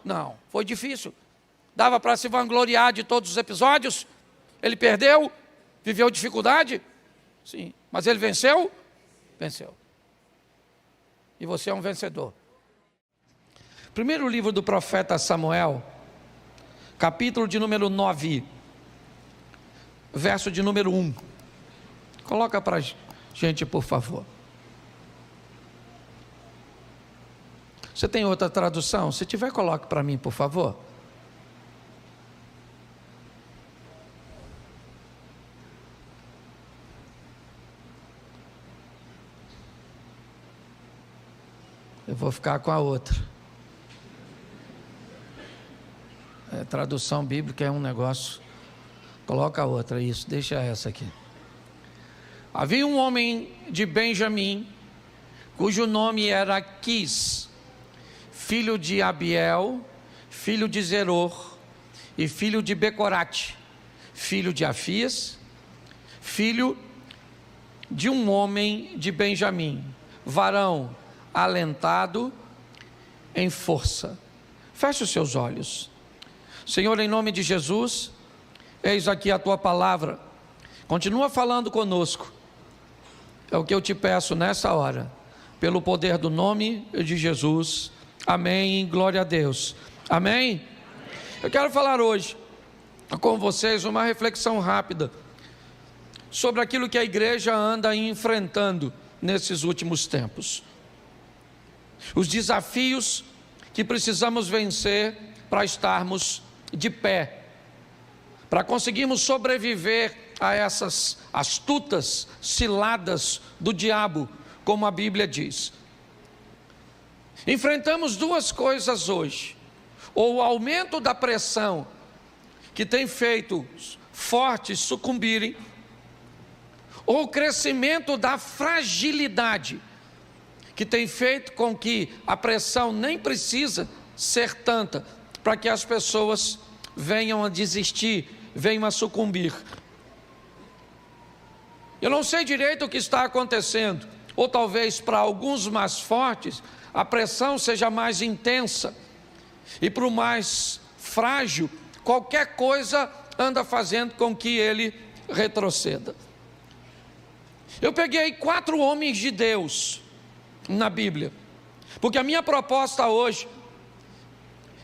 Não, foi difícil. Dava para se vangloriar de todos os episódios? Ele perdeu? Viveu dificuldade? Sim. Mas ele venceu? Venceu. E você é um vencedor. Primeiro livro do profeta Samuel, capítulo de número 9, verso de número 1. Coloca para a gente, por favor. Você tem outra tradução? Se tiver, coloque para mim, por favor. Eu vou ficar com a outra. Tradução bíblica é um negócio. Coloca a outra, isso, deixa essa aqui. Havia um homem de Benjamim, cujo nome era Quis, filho de Abiel, filho de Zeror, e filho de Becorate, filho de Afias, filho de um homem de Benjamim, varão alentado em força. Feche os seus olhos. Senhor, em nome de Jesus, eis aqui a tua palavra. Continua falando conosco. É o que eu te peço nessa hora, pelo poder do nome de Jesus. Amém. Glória a Deus. Amém. Eu quero falar hoje com vocês uma reflexão rápida sobre aquilo que a igreja anda enfrentando nesses últimos tempos. Os desafios que precisamos vencer para estarmos de pé, para conseguirmos sobreviver a essas astutas ciladas do diabo, como a Bíblia diz. Enfrentamos duas coisas hoje: ou o aumento da pressão, que tem feito fortes sucumbirem, ou o crescimento da fragilidade, que tem feito com que a pressão nem precisa ser tanta, para que as pessoas venham a desistir, venham a sucumbir. Eu não sei direito o que está acontecendo, ou talvez para alguns mais fortes, a pressão seja mais intensa, e para o mais frágil, qualquer coisa anda fazendo com que ele retroceda. Eu peguei 4 homens de Deus na Bíblia, porque a minha proposta hoje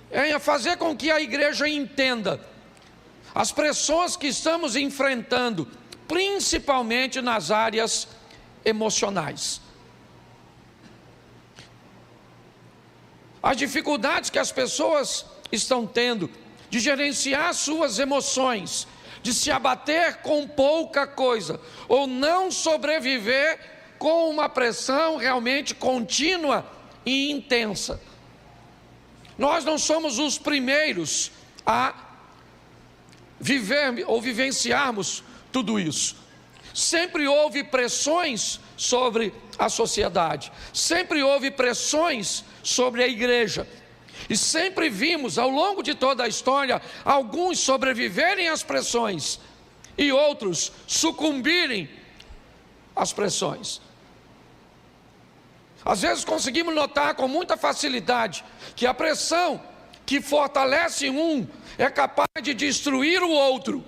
é fazer com que a igreja entenda as pressões que estamos enfrentando, principalmente nas áreas emocionais. As dificuldades que as pessoas estão tendo de gerenciar suas emoções, de se abater com pouca coisa, ou não sobreviver com uma pressão realmente contínua e intensa. Nós não somos os primeiros a viver ou vivenciarmos tudo isso. Sempre houve pressões sobre a sociedade, sempre houve pressões sobre a igreja, e sempre vimos ao longo de toda a história alguns sobreviverem às pressões e outros sucumbirem às pressões. Às vezes conseguimos notar com muita facilidade que a pressão que fortalece um é capaz de destruir o outro.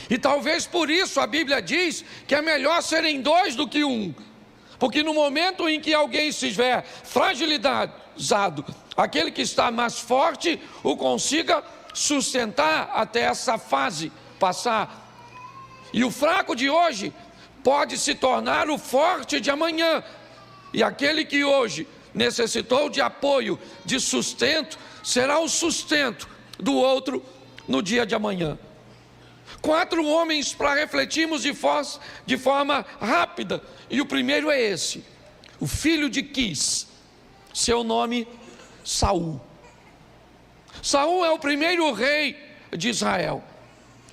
E talvez por isso a Bíblia diz que é melhor serem 2 do que 1, Porque no momento em que alguém estiver fragilizado, aquele que está mais forte o consiga sustentar até essa fase passar. E o fraco de hoje pode se tornar o forte de amanhã. E aquele que hoje necessitou de apoio, de sustento, será o sustento do outro no dia de amanhã. 4 homens para refletirmos de forma rápida. E o primeiro é esse: o filho de Quis, seu nome Saul. Saul é o primeiro rei de Israel.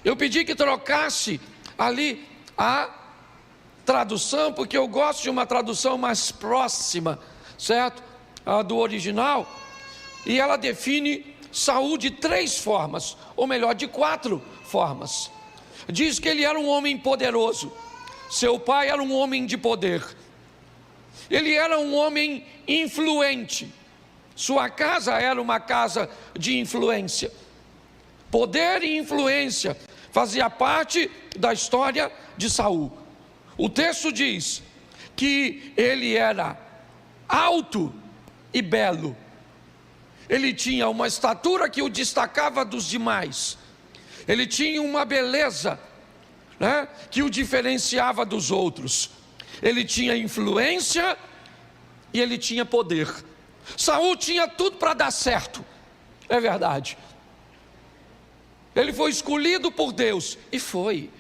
Eu pedi que trocasse ali a tradução, porque eu gosto de uma tradução mais próxima, certo? A do original. E ela define Saul de 3 formas, ou melhor, de 4 formas. Diz que ele era um homem poderoso. Seu pai era um homem de poder. Ele era um homem influente. Sua casa era uma casa de influência. Poder e influência fazia parte da história de Saul. O texto diz que ele era alto e belo. Ele tinha uma estatura que o destacava dos demais. Ele tinha uma beleza, né, que o diferenciava dos outros. Ele tinha influência e ele tinha poder. Saul tinha tudo para dar certo, é verdade. Ele foi escolhido por Deus, e foi.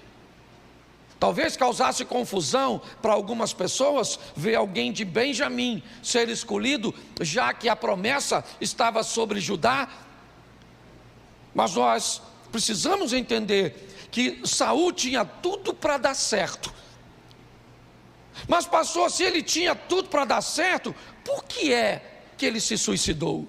Talvez causasse confusão para algumas pessoas ver alguém de Benjamim ser escolhido, já que a promessa estava sobre Judá. Mas nós precisamos entender que Saul tinha tudo para dar certo. Mas pastor, se ele tinha tudo para dar certo, por que é que ele se suicidou?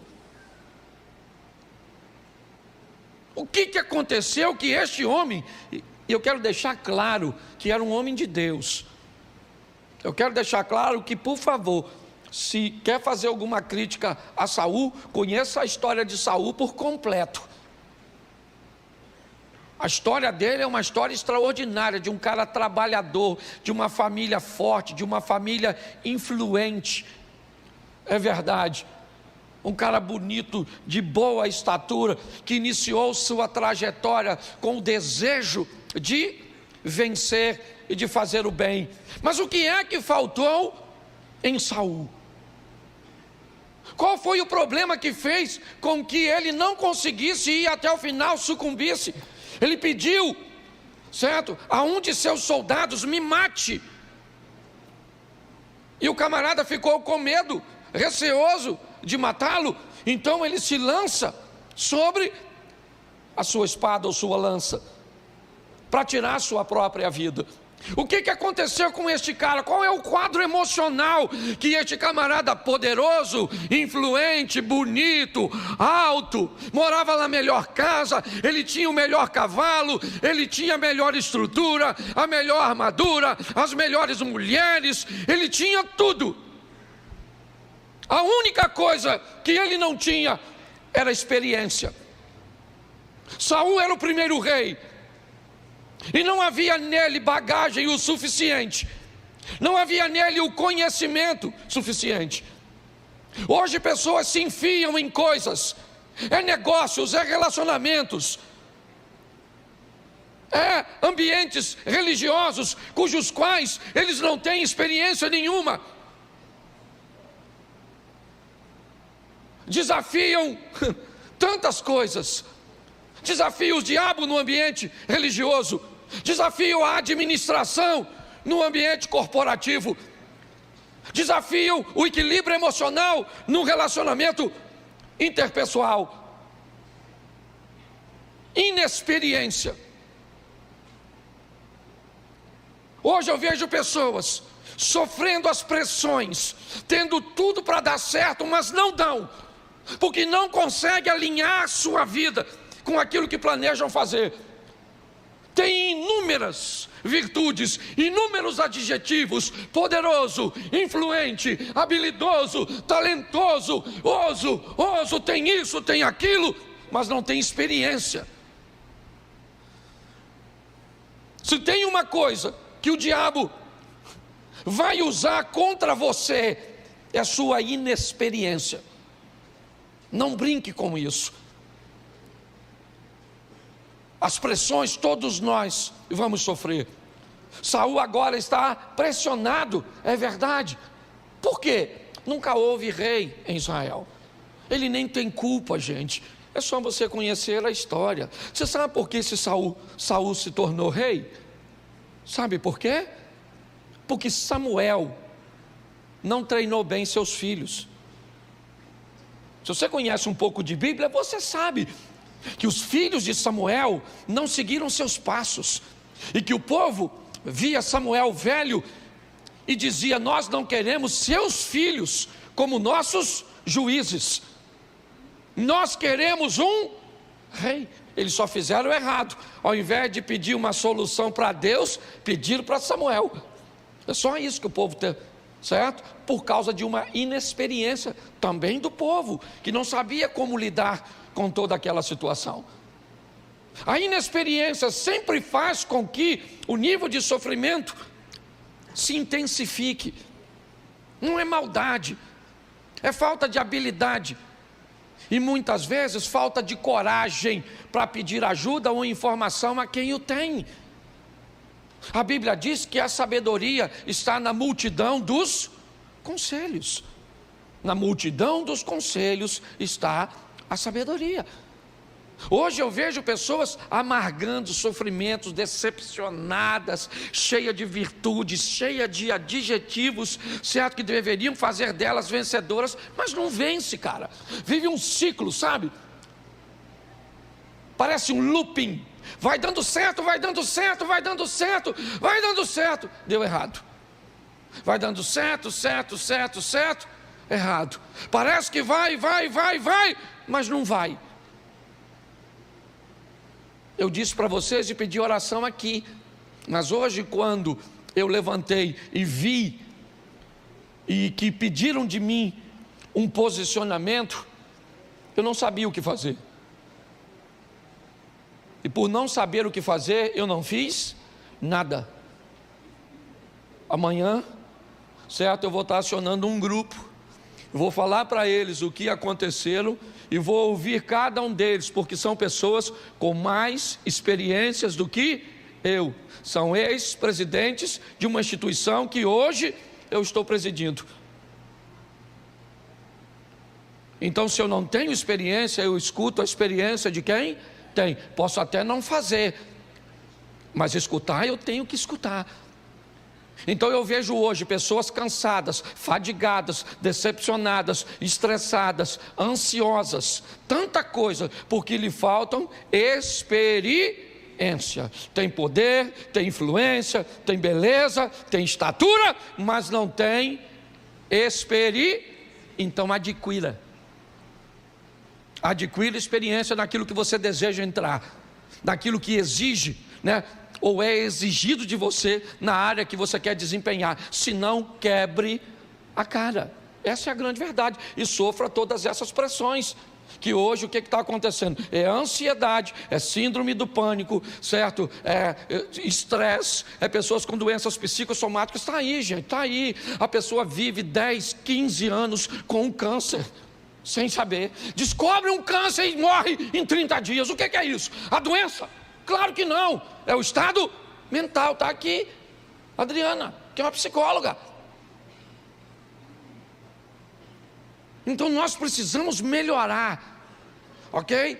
O que aconteceu que este homem, e eu quero deixar claro que era um homem de Deus. Eu quero deixar claro que, por favor, se quer fazer alguma crítica a Saul, conheça a história de Saul por completo. A história dele é uma história extraordinária, de um cara trabalhador, de uma família forte, de uma família influente. É verdade. Um cara bonito, de boa estatura, que iniciou sua trajetória com o desejo de vencer e de fazer o bem. Mas o que é que faltou em Saul? Qual foi o problema que fez com que ele não conseguisse ir até o final, sucumbisse? Ele pediu, certo, a um de seus soldados: me mate. E o camarada ficou com medo, receoso de matá-lo. Então ele se lança sobre a sua espada ou sua lança para tirar a sua própria vida. O que aconteceu com este cara? Qual é o quadro emocional que este camarada poderoso, influente, bonito, alto, morava na melhor casa, ele tinha o melhor cavalo, ele tinha a melhor estrutura, a melhor armadura, as melhores mulheres, ele tinha tudo. A única coisa que ele não tinha era experiência. Saul era o primeiro rei, e não havia nele bagagem o suficiente, não havia nele o conhecimento suficiente. Hoje pessoas se enfiam em coisas, é negócios, é relacionamentos, é ambientes religiosos, cujos quais eles não têm experiência nenhuma. Desafiam tantas coisas, desafia o diabo no ambiente religioso, desafia a administração no ambiente corporativo, desafiam o equilíbrio emocional no relacionamento interpessoal. Inexperiência. Hoje eu vejo pessoas sofrendo as pressões, tendo tudo para dar certo, mas não dão, porque não conseguem alinhar a sua vida com aquilo que planejam fazer. Tem inúmeras virtudes, inúmeros adjetivos: poderoso, influente, habilidoso, talentoso, oso, tem isso, tem aquilo, mas não tem experiência. Se tem uma coisa que o diabo vai usar contra você é a sua inexperiência. Não brinque com isso. As pressões todos nós vamos sofrer. Saul agora está pressionado, é verdade. Por quê? Nunca houve rei em Israel. Ele nem tem culpa, gente. É só você conhecer a história. Você sabe por que esse Saul se tornou rei? Sabe por quê? Porque Samuel não treinou bem seus filhos. Se você conhece um pouco de Bíblia, você sabe que os filhos de Samuel não seguiram seus passos, e que o povo via Samuel velho e dizia: nós não queremos seus filhos como nossos juízes, nós queremos um rei. Eles só fizeram errado. Ao invés de pedir uma solução para Deus, pediram para Samuel. É só isso que o povo tem, certo? Por causa de uma inexperiência também do povo, que não sabia como lidar com toda aquela situação. A inexperiência sempre faz com que o nível de sofrimento se intensifique. Não é maldade, é falta de habilidade, e muitas vezes falta de coragem para pedir ajuda ou informação a quem o tem. A Bíblia diz que a sabedoria está na multidão dos conselhos. Na multidão dos conselhos está a sabedoria. Hoje eu vejo pessoas amargando sofrimentos, decepcionadas, cheia de virtudes, cheia de adjetivos, certo, que deveriam fazer delas vencedoras, mas não vence, cara. Vive um ciclo, sabe? Parece um looping. Vai dando certo, vai dando certo, vai dando certo, vai dando certo. Deu errado. Vai dando certo, errado. Parece que vai, mas não vai. Eu disse para vocês de pedir oração aqui, mas hoje, quando eu levantei e vi, e que pediram de mim um posicionamento, eu não sabia o que fazer. E por não saber o que fazer, eu não fiz nada. Amanhã, certo, eu vou estar acionando um grupo, vou falar para eles o que aconteceram e vou ouvir cada um deles, porque são pessoas com mais experiências do que eu. São ex-presidentes de uma instituição que hoje eu estou presidindo. Então, se eu não tenho experiência, eu escuto a experiência de quem tem. Posso até não fazer, mas escutar eu tenho que escutar. Então eu vejo hoje pessoas cansadas, fadigadas, decepcionadas, estressadas, ansiosas, tanta coisa, porque lhe faltam experiência. Tem poder, tem influência, tem beleza, tem estatura, mas não tem experiência. Então adquira experiência naquilo que você deseja entrar, naquilo que exige, né? Ou é exigido de você na área que você quer desempenhar. Se não, quebre a cara. Essa é a grande verdade. E sofra todas essas pressões. Que hoje o que está acontecendo? É ansiedade, é síndrome do pânico, certo? É estresse, é pessoas com doenças psicossomáticas. Está aí, gente, está aí. A pessoa vive 10, 15 anos com um câncer, sem saber. Descobre um câncer e morre em 30 dias. O que é isso? A doença? Claro que não, é o estado mental. Está aqui Adriana, que é uma psicóloga. Então nós precisamos melhorar, ok?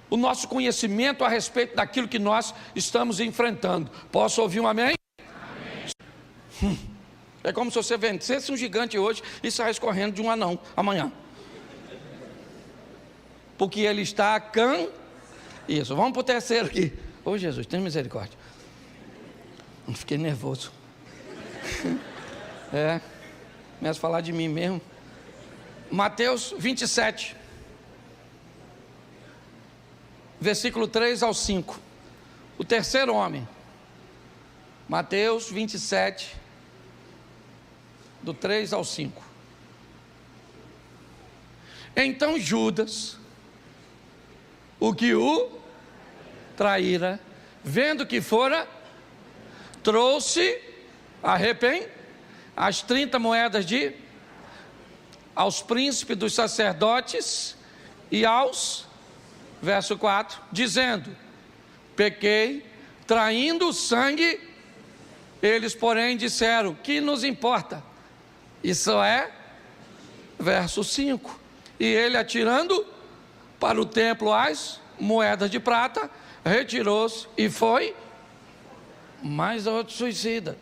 O nosso conhecimento a respeito daquilo que nós estamos enfrentando. Posso ouvir um amém? Amém. É como se você vencesse um gigante hoje e saísse correndo de um anão amanhã, porque ele está Isso, vamos para o terceiro aqui. Ô Jesus, tem misericórdia. Não fiquei nervoso. Começo a falar de mim mesmo. Mateus 27, versículo 3 ao 5. O terceiro homem. Mateus 27, do 3 ao 5. Então Judas, o que o traíra, vendo que fora, trouxe arrependimento. as 30 moedas aos príncipes dos sacerdotes e aos, verso 4, dizendo: pequei, traindo o sangue. Eles, porém, disseram: que nos importa? Isso é, verso 5. E ele, atirando para o templo as moedas de prata, retirou-se e foi mais outro suicida.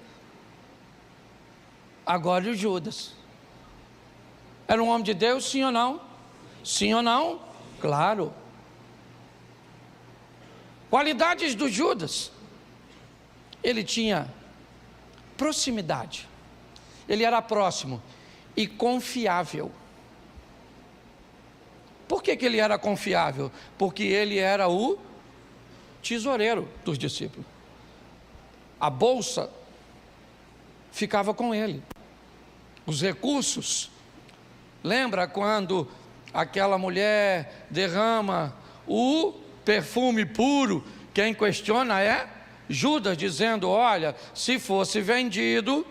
Agora o Judas. Era um homem de Deus, sim ou não? Sim ou não? Claro. Qualidades do Judas: ele tinha proximidade, ele era próximo e confiável. Por que ele era confiável? Porque ele era o tesoureiro dos discípulos. A bolsa ficava com ele, os recursos. Lembra quando aquela mulher derrama o perfume puro? Quem questiona é Judas, dizendo: olha, se fosse vendido,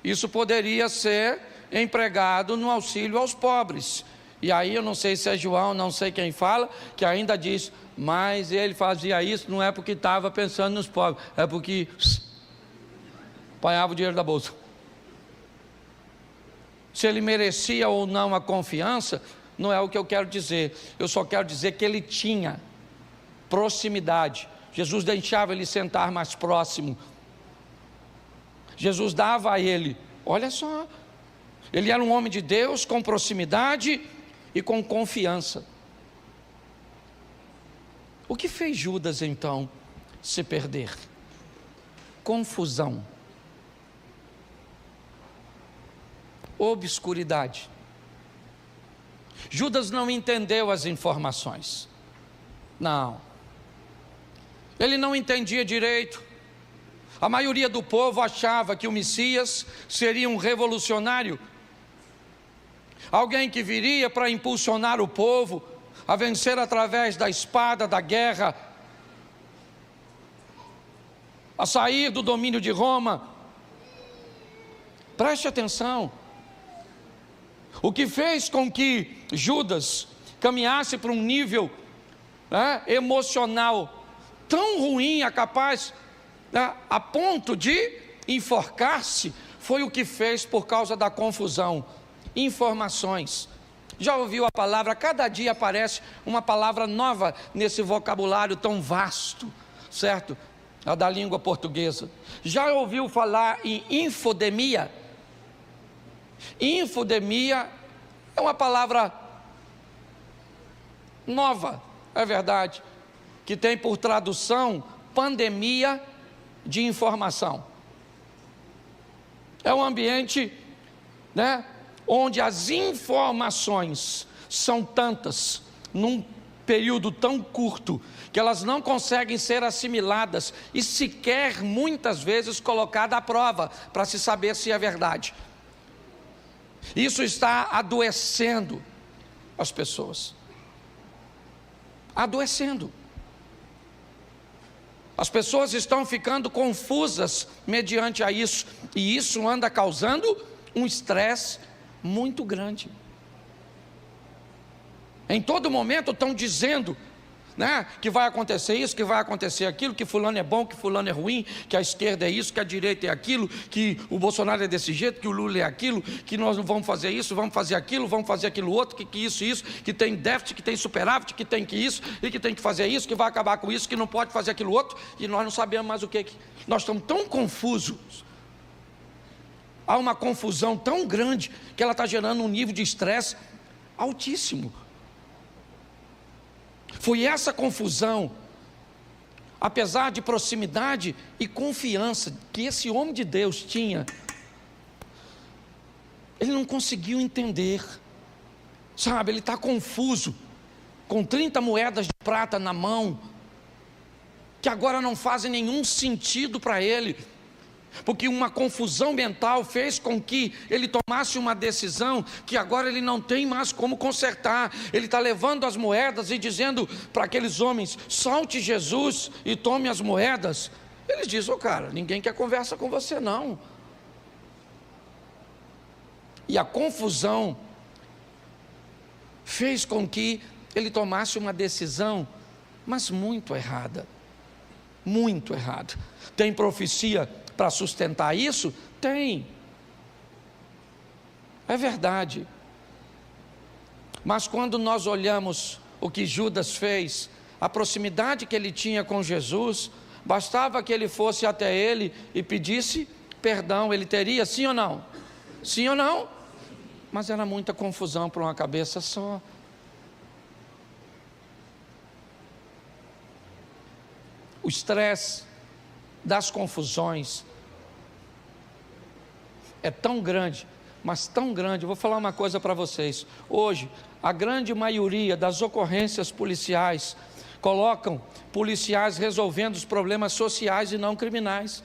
isso poderia ser empregado no auxílio aos pobres. E aí eu não sei se é João, não sei quem fala, que ainda diz: mas ele fazia isso não é porque estava pensando nos pobres, é porque apanhava o dinheiro da bolsa. Se ele merecia ou não a confiança, não é o que eu quero dizer. Eu só quero dizer que ele tinha proximidade. Jesus deixava ele sentar mais próximo. Jesus dava a ele, olha só, ele era um homem de Deus com proximidade e com confiança. O que fez Judas então se perder? Confusão, obscuridade. Judas não entendeu as informações. Não, ele não entendia direito. A maioria do povo achava que o Messias seria um revolucionário, alguém que viria para impulsionar o povo a vencer através da espada, da guerra, a sair do domínio de Roma. Preste atenção. O que fez com que Judas caminhasse para um nível emocional tão ruim, a ponto de enforcar-se, foi o que fez por causa da confusão. Informações. Já ouviu a palavra? Cada dia aparece uma palavra nova nesse vocabulário tão vasto, certo? A da língua portuguesa. Já ouviu falar em infodemia? Infodemia é uma palavra nova, é verdade, que tem por tradução pandemia de informação. É um ambiente, onde as informações são tantas, num período tão curto, que elas não conseguem ser assimiladas e sequer muitas vezes colocadas à prova, para se saber se é verdade. Isso está adoecendo as pessoas. Adoecendo. As pessoas estão ficando confusas mediante a isso, e isso anda causando um estresse muito grande. Em todo momento estão dizendo, que vai acontecer isso, que vai acontecer aquilo, que fulano é bom, que fulano é ruim, que a esquerda é isso, que a direita é aquilo, que o Bolsonaro é desse jeito, que o Lula é aquilo, que nós não vamos fazer isso, vamos fazer aquilo outro, que isso, que tem déficit, que tem superávit, que tem que isso, e que tem que fazer isso, que vai acabar com isso, que não pode fazer aquilo outro, e nós não sabemos mais o que. Nós estamos tão confusos. Há uma confusão tão grande que ela está gerando um nível de estresse altíssimo. Foi essa confusão, apesar de proximidade e confiança que esse homem de Deus tinha, ele não conseguiu entender, ele está confuso, com 30 moedas de prata na mão, que agora não fazem nenhum sentido para ele, porque uma confusão mental fez com que ele tomasse uma decisão que agora ele não tem mais como consertar. Ele está levando as moedas e dizendo para aqueles homens: solte Jesus e tome as moedas. Eles dizem: cara, ninguém quer conversa com você não. E a confusão fez com que ele tomasse uma decisão, mas muito errada. Muito errada. Tem profecia para sustentar isso? Tem. É verdade. Mas quando nós olhamos o que Judas fez, a proximidade que ele tinha com Jesus, bastava que ele fosse até ele e pedisse perdão, ele teria, sim ou não? Sim ou não? Mas era muita confusão para uma cabeça só. O estresse das confusões é tão grande, mas tão grande. Eu vou falar uma coisa para vocês. Hoje, a grande maioria das ocorrências policiais colocam policiais resolvendo os problemas sociais e não criminais.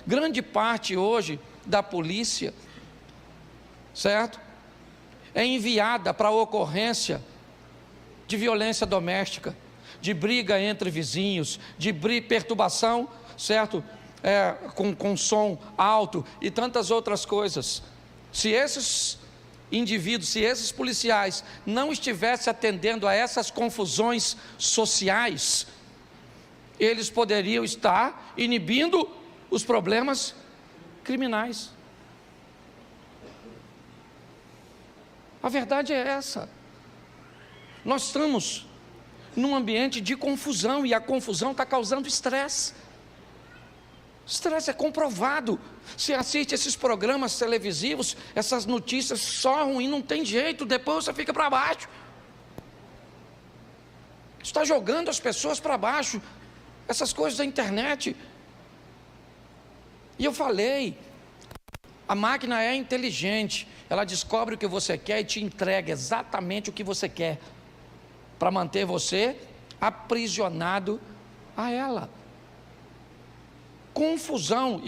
Grande parte hoje da polícia, certo? É enviada para a ocorrência de violência doméstica, de briga entre vizinhos, de perturbação, certo? Com som alto e tantas outras coisas. Se esses indivíduos, se esses policiais não estivessem atendendo a essas confusões sociais, eles poderiam estar inibindo os problemas criminais. A verdade é essa. Nós estamos num ambiente de confusão e a confusão está causando estresse. Estresse é comprovado. Você assiste esses programas televisivos, essas notícias só ruim, não tem jeito, depois você fica para baixo. Está jogando as pessoas para baixo, essas coisas da internet. E eu falei, a máquina é inteligente, ela descobre o que você quer e te entrega exatamente o que você quer, para manter você aprisionado a ela. Confusão.